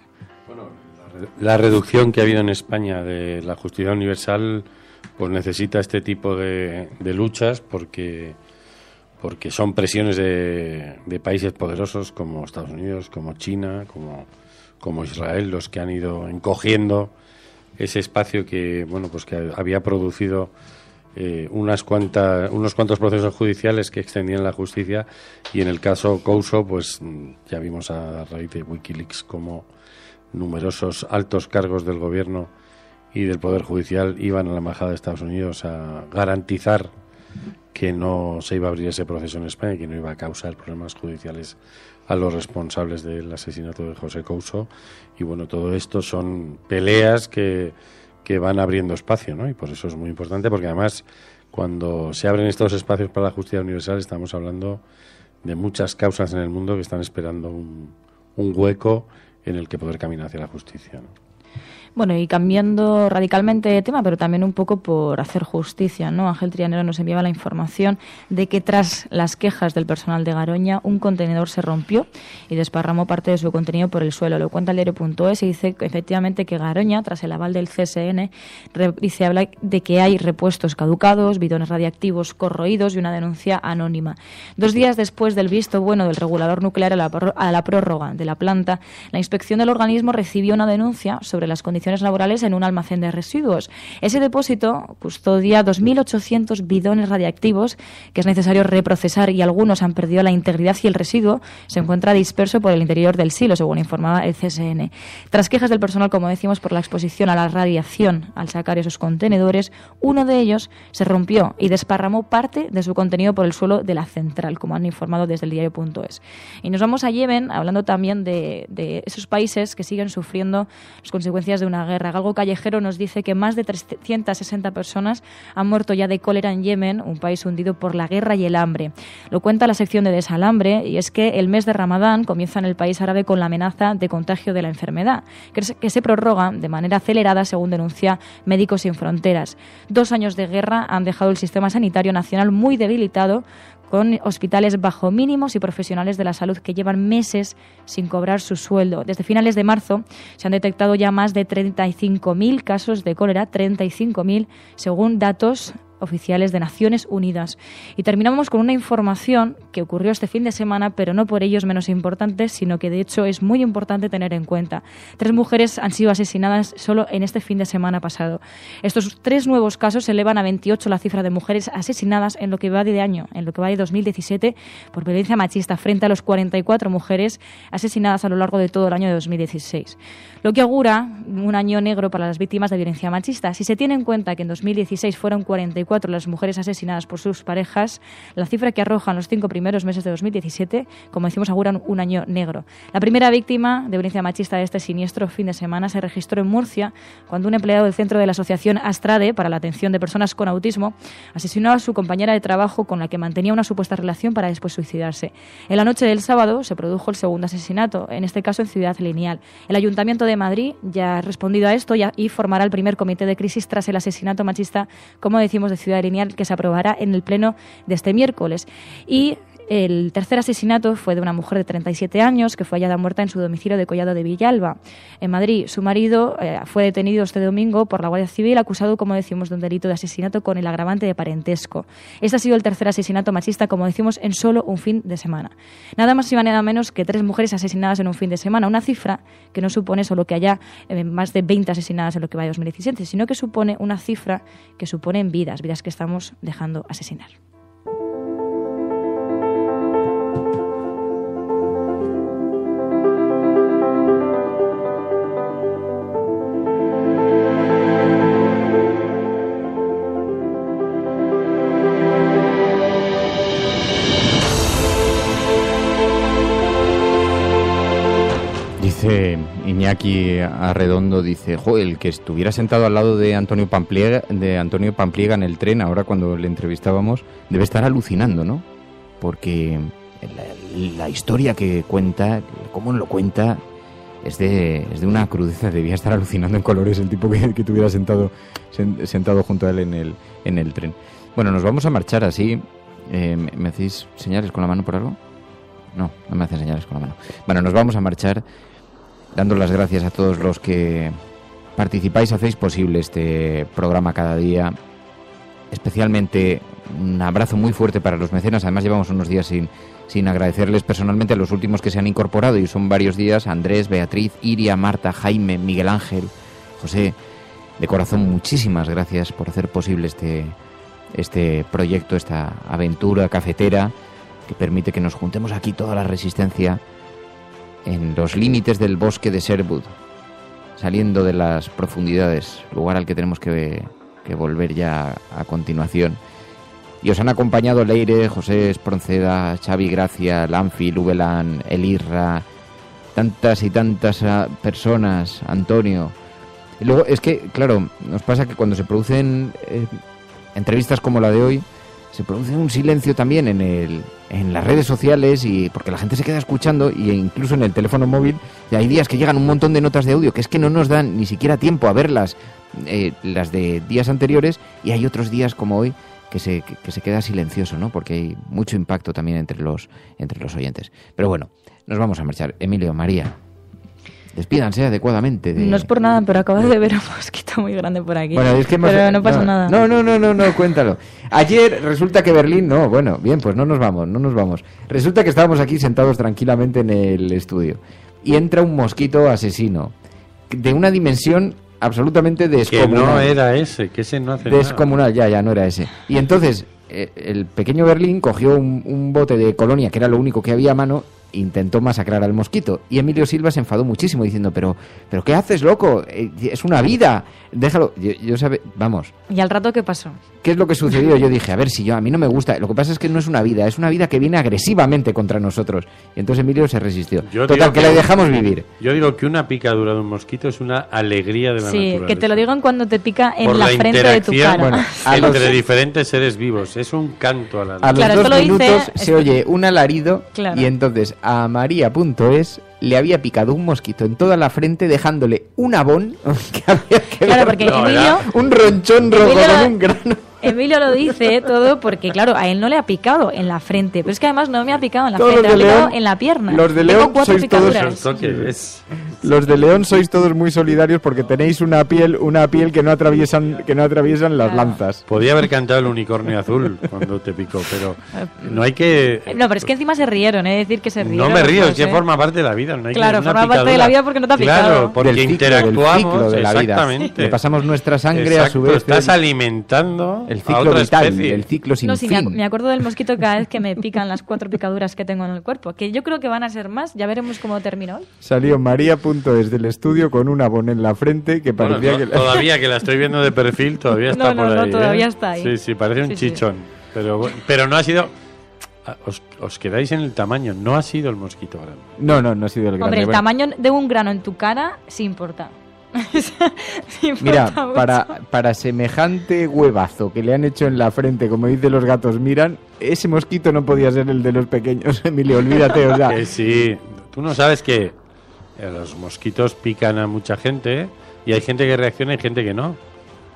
La reducción que ha habido en España de la justicia universal pues necesita este tipo de luchas porque son presiones de países poderosos como Estados Unidos, como China, como Israel, los que han ido encogiendo ese espacio que que había producido unos cuantos procesos judiciales que extendían la justicia, y en el caso Couso pues ya vimos a raíz de WikiLeaks cómo numerosos altos cargos del gobierno y del Poder Judicial iban a la embajada de Estados Unidos a garantizar que no se iba a abrir ese proceso en España y que no iba a causar problemas judiciales a los responsables del asesinato de José Couso. Y todo esto son peleas que van abriendo espacio, ¿no? Y por eso es muy importante, porque además cuando se abren estos espacios para la justicia universal estamos hablando de muchas causas en el mundo que están esperando un hueco en el que poder caminar hacia la justicia, ¿no? Bueno, y cambiando radicalmente de tema, pero también un poco por hacer justicia, ¿no? Ángel Trianero nos enviaba la información de que tras las quejas del personal de Garoña, un contenedor se rompió y desparramó parte de su contenido por el suelo. Lo cuenta el diario.es y dice efectivamente que Garoña, tras el aval del CSN, habla de que hay repuestos caducados, bidones radiactivos corroídos y una denuncia anónima. 2 días después del visto bueno del regulador nuclear a la prórroga de la planta, la inspección del organismo recibió una denuncia sobre las condiciones laborales en un almacén de residuos. Ese depósito custodia 2.800 bidones radiactivos que es necesario reprocesar, y algunos han perdido la integridad y el residuo se encuentra disperso por el interior del silo, según informaba el CSN. Tras quejas del personal, como decimos, por la exposición a la radiación al sacar esos contenedores, uno de ellos se rompió y desparramó parte de su contenido por el suelo de la central, como han informado desde el diario.es. Y nos vamos a Yemen, hablando también de esos países que siguen sufriendo las consecuencias de una guerra. Galgo Callejero nos dice que más de 360 personas han muerto ya de cólera en Yemen, un país hundido por la guerra y el hambre. Lo cuenta la sección de Desalambre, y es que el mes de Ramadán comienza en el país árabe con la amenaza de contagio de la enfermedad, que se prorroga de manera acelerada, según denuncia Médicos Sin Fronteras. 2 años de guerra han dejado el sistema sanitario nacional muy debilitado, con hospitales bajo mínimos y profesionales de la salud que llevan meses sin cobrar su sueldo. Desde finales de marzo se han detectado ya más de 35.000 casos de cólera, 35.000 según datos oficiales de Naciones Unidas. Y terminamos con una información que ocurrió este fin de semana, pero no por ello es menos importante, sino que de hecho es muy importante tener en cuenta. 3 mujeres han sido asesinadas solo en este fin de semana pasado. Estos 3 nuevos casos elevan a 28 la cifra de mujeres asesinadas en lo que va de año, en lo que va de 2017, por violencia machista, frente a los 44 mujeres asesinadas a lo largo de todo el año de 2016. Lo que augura un año negro para las víctimas de violencia machista. Si se tiene en cuenta que en 2016 fueron 44 las mujeres asesinadas por sus parejas, la cifra que arrojan los 5 primeros meses de 2017, como decimos, auguran un año negro. La primera víctima de violencia machista de este siniestro fin de semana se registró en Murcia, cuando un empleado del centro de la asociación Astrade para la atención de personas con autismo asesinó a su compañera de trabajo con la que mantenía una supuesta relación para después suicidarse. En la noche del sábado se produjo el segundo asesinato, en este caso en Ciudad Lineal. El Ayuntamiento de Madrid ya ha respondido a esto y formará el primer comité de crisis tras el asesinato machista, como decimos, de Ciudad Lineal, que se aprobará en el pleno de este miércoles. Y el tercer asesinato fue de una mujer de 37 años que fue hallada muerta en su domicilio de Collado de Villalba, en Madrid. Su marido fue detenido este domingo por la Guardia Civil, acusado, como decimos, de un delito de asesinato con el agravante de parentesco. Este ha sido el tercer asesinato machista, como decimos, en solo un fin de semana. Nada más y nada menos que 3 mujeres asesinadas en un fin de semana, una cifra que no supone solo que haya más de 20 asesinadas en lo que va de 2017, sino que supone una cifra que supone en vidas que estamos dejando asesinar. Iñaki Arredondo dice, el que estuviera sentado al lado de Antonio Pampliega en el tren, ahora cuando le entrevistábamos, debe estar alucinando, ¿no? Porque la historia que cuenta, cómo lo cuenta, es de una crudeza. Debía estar alucinando en colores el tipo que tuviera sentado junto a él en el tren. Bueno, nos vamos a marchar así. ¿Me hacéis señales con la mano por algo? No me hacen señales con la mano. Bueno, nos vamos a marchar dando las gracias a todos los que participáis, hacéis posible este programa cada día. Especialmente un abrazo muy fuerte para los mecenas. Además llevamos unos días sin agradecerles personalmente a los últimos que se han incorporado, y son varios días: Andrés, Beatriz, Iria, Marta, Jaime, Miguel Ángel, José. De corazón, muchísimas gracias por hacer posible este proyecto, esta aventura cafetera que permite que nos juntemos aquí toda la resistencia en los límites del bosque de Sherwood, saliendo de las profundidades, lugar al que tenemos que volver ya a continuación. Y os han acompañado Leire, José Espronceda, Xavi Gracia, Lanfi, Lubelan, Elirra, tantas y tantas personas, Antonio. Y luego es que, claro, nos pasa que cuando se producen entrevistas como la de hoy, se produce un silencio también en las redes sociales, y porque la gente se queda escuchando, y incluso en el teléfono móvil, y hay días que llegan un montón de notas de audio que es que no nos dan ni siquiera tiempo a verlas, las de días anteriores, y hay otros días como hoy que se queda silencioso, ¿no? Porque hay mucho impacto también entre los oyentes. Pero bueno, nos vamos a marchar. Emilio, María, despídanse adecuadamente. No es por nada, pero acabo de ver un mosquito muy grande por aquí. Bueno, es que pero no pasa nada. No, cuéntalo. Ayer resulta que Berlín... No, bueno, bien, pues no nos vamos. Resulta que estábamos aquí sentados tranquilamente en el estudio, y entra un mosquito asesino de una dimensión absolutamente descomunal. Que no era ese, que ese no hace descomunal, nada. Ya no era ese. Y entonces el pequeño Berlín cogió un bote de colonia, que era lo único que había a mano, intentó masacrar al mosquito, y Emilio Silva se enfadó muchísimo diciendo, pero ¿qué haces, loco? Es una vida, déjalo. Yo vamos. ¿Y al rato qué pasó? ¿Qué es lo que sucedió? Yo dije, a ver, si a mí no me gusta, lo que pasa es que no es una vida, es una vida que viene agresivamente contra nosotros, y entonces Emilio se resistió. Total, que le dejamos vivir. Yo digo que una picadura de un mosquito es una alegría de la naturaleza. Sí, que te lo digan cuando te pica en la frente de tu cara. Bueno, entre diferentes seres vivos, es un canto a la naturaleza. A los 2 minutos se oye un alarido, claro. Y entonces a María.es le había picado un mosquito en toda la frente, dejándole un abón que había que claro, porque Emilio, un ronchón rojo con un grano. Emilio lo dice todo porque, claro, a él no le ha picado en la frente, pero es que además no me ha picado en la frente, me ha picado en la pierna. Los de León sois picaduras. Los de León sois todos muy solidarios porque tenéis una piel que no atraviesan las lanzas. Podía haber cantado el unicornio azul cuando te picó, pero no hay que... No, pero es que encima se rieron, decir que se rieron. No me río, es que forma parte de la vida. No hay claro, que forma parte de la vida porque no te ha picado. Claro, porque interactuamos, del ciclo de la exactamente. Vida. Le pasamos nuestra sangre a su vez. Estás alimentando el ciclo vital, el ciclo sin fin. Me acuerdo del mosquito cada vez que me pican las 4 picaduras que tengo en el cuerpo, que yo creo que van a ser más, ya veremos cómo termina hoy. Salió María.es del estudio con un abón en la frente que parecía que... Todavía que la estoy viendo de perfil, todavía está por ahí. No, todavía está ahí. Sí, parece un chichón. Sí. Pero no ha sido... Os quedáis en el tamaño, no ha sido el mosquito grande. No ha sido el grande. Hombre, el tamaño de un grano en tu cara sí importa. Mira, para semejante huevazo que le han hecho en la frente, como dicen los gatos miran, ese mosquito no podía ser el de los pequeños, Emilio, olvídate, o sea. Que sí, tú no sabes que los mosquitos pican a mucha gente y hay gente que reacciona y gente que no,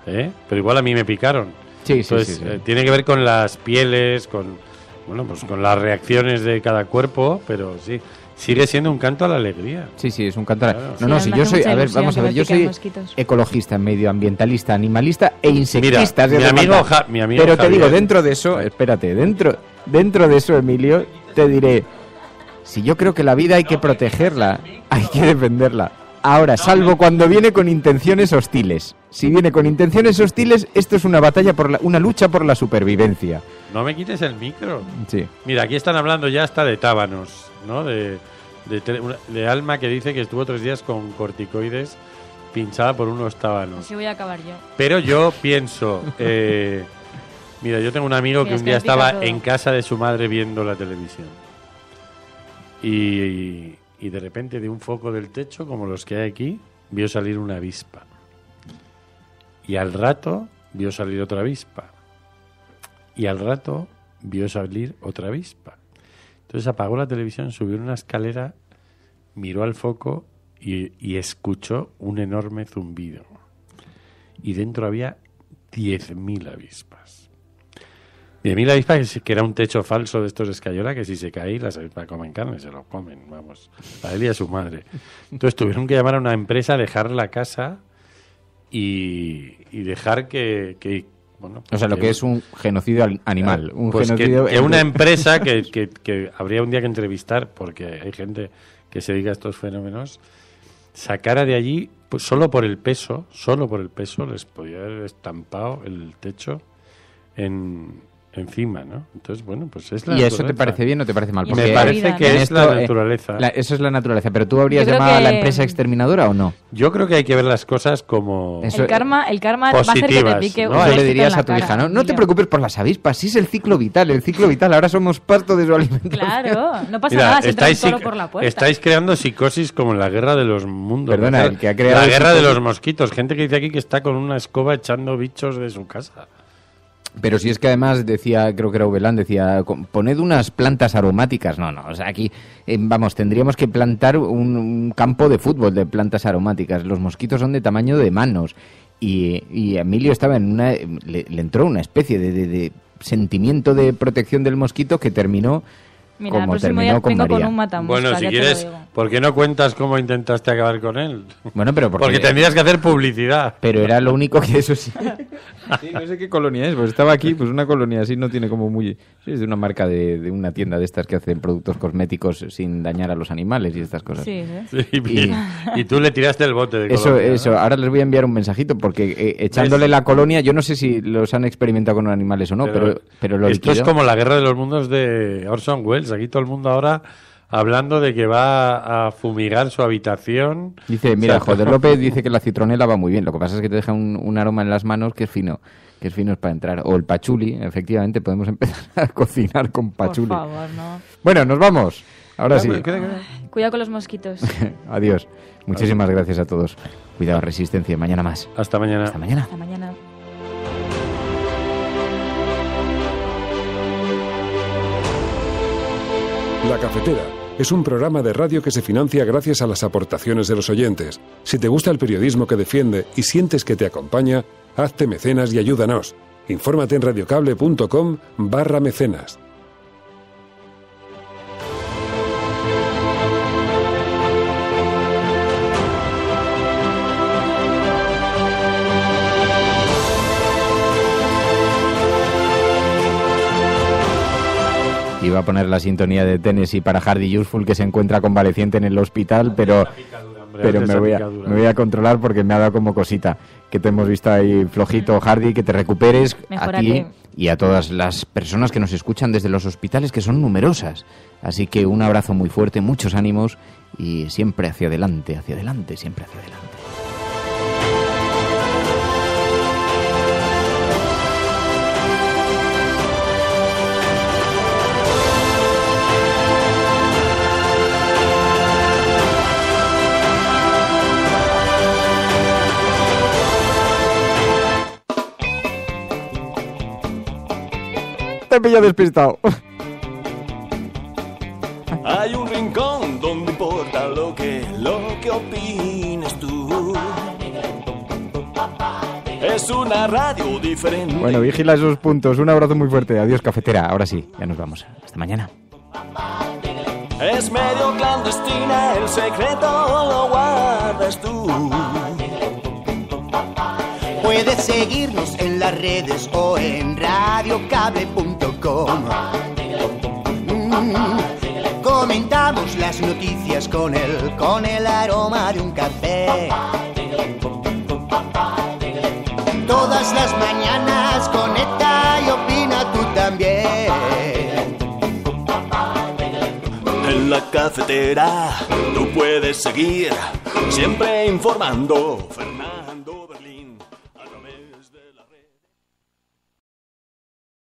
pero igual a mí me picaron. Sí, entonces, sí. Tiene que ver con las pieles, con las reacciones de cada cuerpo, pero sí. Sigue siendo un canto a la alegría. Sí, es un canto a la... No, si yo soy... A ver, vamos a ver, yo soy ecologista, medioambientalista, animalista e insectista. Mira, mi amigo pero te Javier. digo, dentro de eso, espérate, dentro de eso, Emilio, te diré, si yo creo que la vida hay que protegerla, hay que defenderla. Ahora, salvo cuando viene con intenciones hostiles. Si viene con intenciones hostiles, esto es una batalla una lucha por la supervivencia. No me quites el micro. Sí. Mira, aquí están hablando ya hasta de tábanos, ¿no? De Alma, que dice que estuvo 3 días con corticoides pinchada por unos tábanos. Así voy a acabar yo. Pero yo pienso... mira, yo tengo un amigo que un día estaba en casa de su madre viendo la televisión. Y y de repente de un foco del techo, como los que hay aquí, vio salir una avispa. Y al rato vio salir otra avispa. Y al rato vio salir otra avispa. Entonces apagó la televisión, subió una escalera, miró al foco y escuchó un enorme zumbido. Y dentro había 10.000 avispas. 10.000 avispas, que era un techo falso de estos de escayola, que si se cae, las avispas comen carne, se lo comen, vamos, a él y a su madre. Entonces tuvieron que llamar a una empresa, dejar la casa y dejar que bueno, pues o sea, lo que es un genocidio animal. Un pues genocidio que una empresa que habría un día que entrevistar, porque hay gente que se dedica a estos fenómenos, sacara de allí, pues solo por el peso, les podía haber estampado el techo encima, ¿no? Entonces, bueno, pues es la ¿Y naturaleza. eso te parece bien o te parece mal? Porque me parece que es la naturaleza. Eso es la naturaleza, pero ¿tú habrías llamado a la empresa exterminadora o no? Yo creo que hay que ver las cosas como el karma va a hacer que te pique ¿no? Eso le dirías a tu hija, no te preocupes por las avispas, sí es el ciclo vital, ahora somos pasto de su alimentación. Claro, no pasa nada si entras solo por la puerta. Estáis creando psicosis como en la guerra de los mundos. Perdona, el que ha creado la guerra de los mosquitos, gente que dice aquí que está con una escoba echando bichos de su casa. Pero si es que además decía, creo que era Ubelán, decía, poned unas plantas aromáticas. No, o sea, aquí, tendríamos que plantar un campo de fútbol de plantas aromáticas. Los mosquitos son de tamaño de manos. Y Emilio estaba en le entró una especie de sentimiento de protección del mosquito que terminó Mira, como terminó con María. Con un matamoscas, bueno, si quieres, ¿por qué no cuentas cómo intentaste acabar con él? Bueno, pero porque tendrías que hacer publicidad. Pero era lo único que eso sí. Sí, no sé qué colonia es, pues estaba aquí, pues una colonia así no tiene como muy... Sí, es de una marca de una tienda de estas que hacen productos cosméticos sin dañar a los animales y estas cosas. Sí, y tú le tiraste el bote de colonia. Eso, ahora les voy a enviar un mensajito porque echándole la colonia, yo no sé si los han experimentado con animales o no, pero lo esto es como la guerra de los mundos de Orson Welles. Aquí todo el mundo ahora hablando de que va a fumigar su habitación. Dice, mira, Joder López dice que la citronela va muy bien. Lo que pasa es que te deja un aroma en las manos que es fino es para entrar. O el pachuli, efectivamente, podemos empezar a cocinar con pachuli. Por favor, no. Bueno, nos vamos. Ahora sí. Cuidado con los mosquitos. Adiós. Muchísimas gracias a todos. Cuidado, Resistencia. Mañana más. Hasta mañana. Hasta mañana. Hasta mañana. La Cafetera es un programa de radio que se financia gracias a las aportaciones de los oyentes. Si te gusta el periodismo que defiende y sientes que te acompaña, hazte mecenas y ayúdanos. Infórmate en radiocable.com/mecenas. Iba a poner la sintonía de Tennessee para Hardy Useful, que se encuentra convaleciente en el hospital, pero me voy a controlar porque me ha dado como cosita. Que te hemos visto ahí flojito, Hardy, que te recuperes. Mejórate. A ti y a todas las personas que nos escuchan desde los hospitales, que son numerosas. Así que un abrazo muy fuerte, muchos ánimos y siempre hacia adelante, siempre hacia adelante. Te pillo despistado. Hay un rincón donde importa lo que opines tú. Es una radio diferente. Bueno, vigila esos puntos. Un abrazo muy fuerte. Adiós, cafetera. Ahora sí, ya nos vamos. Hasta mañana. Es medio clandestina, el secreto lo guardas tú. Puedes seguirnos en las redes o en radiocable.com. Comentamos las noticias con el aroma de un café. Todas las mañanas conecta y opina tú también. En la cafetera tú puedes seguir siempre informando.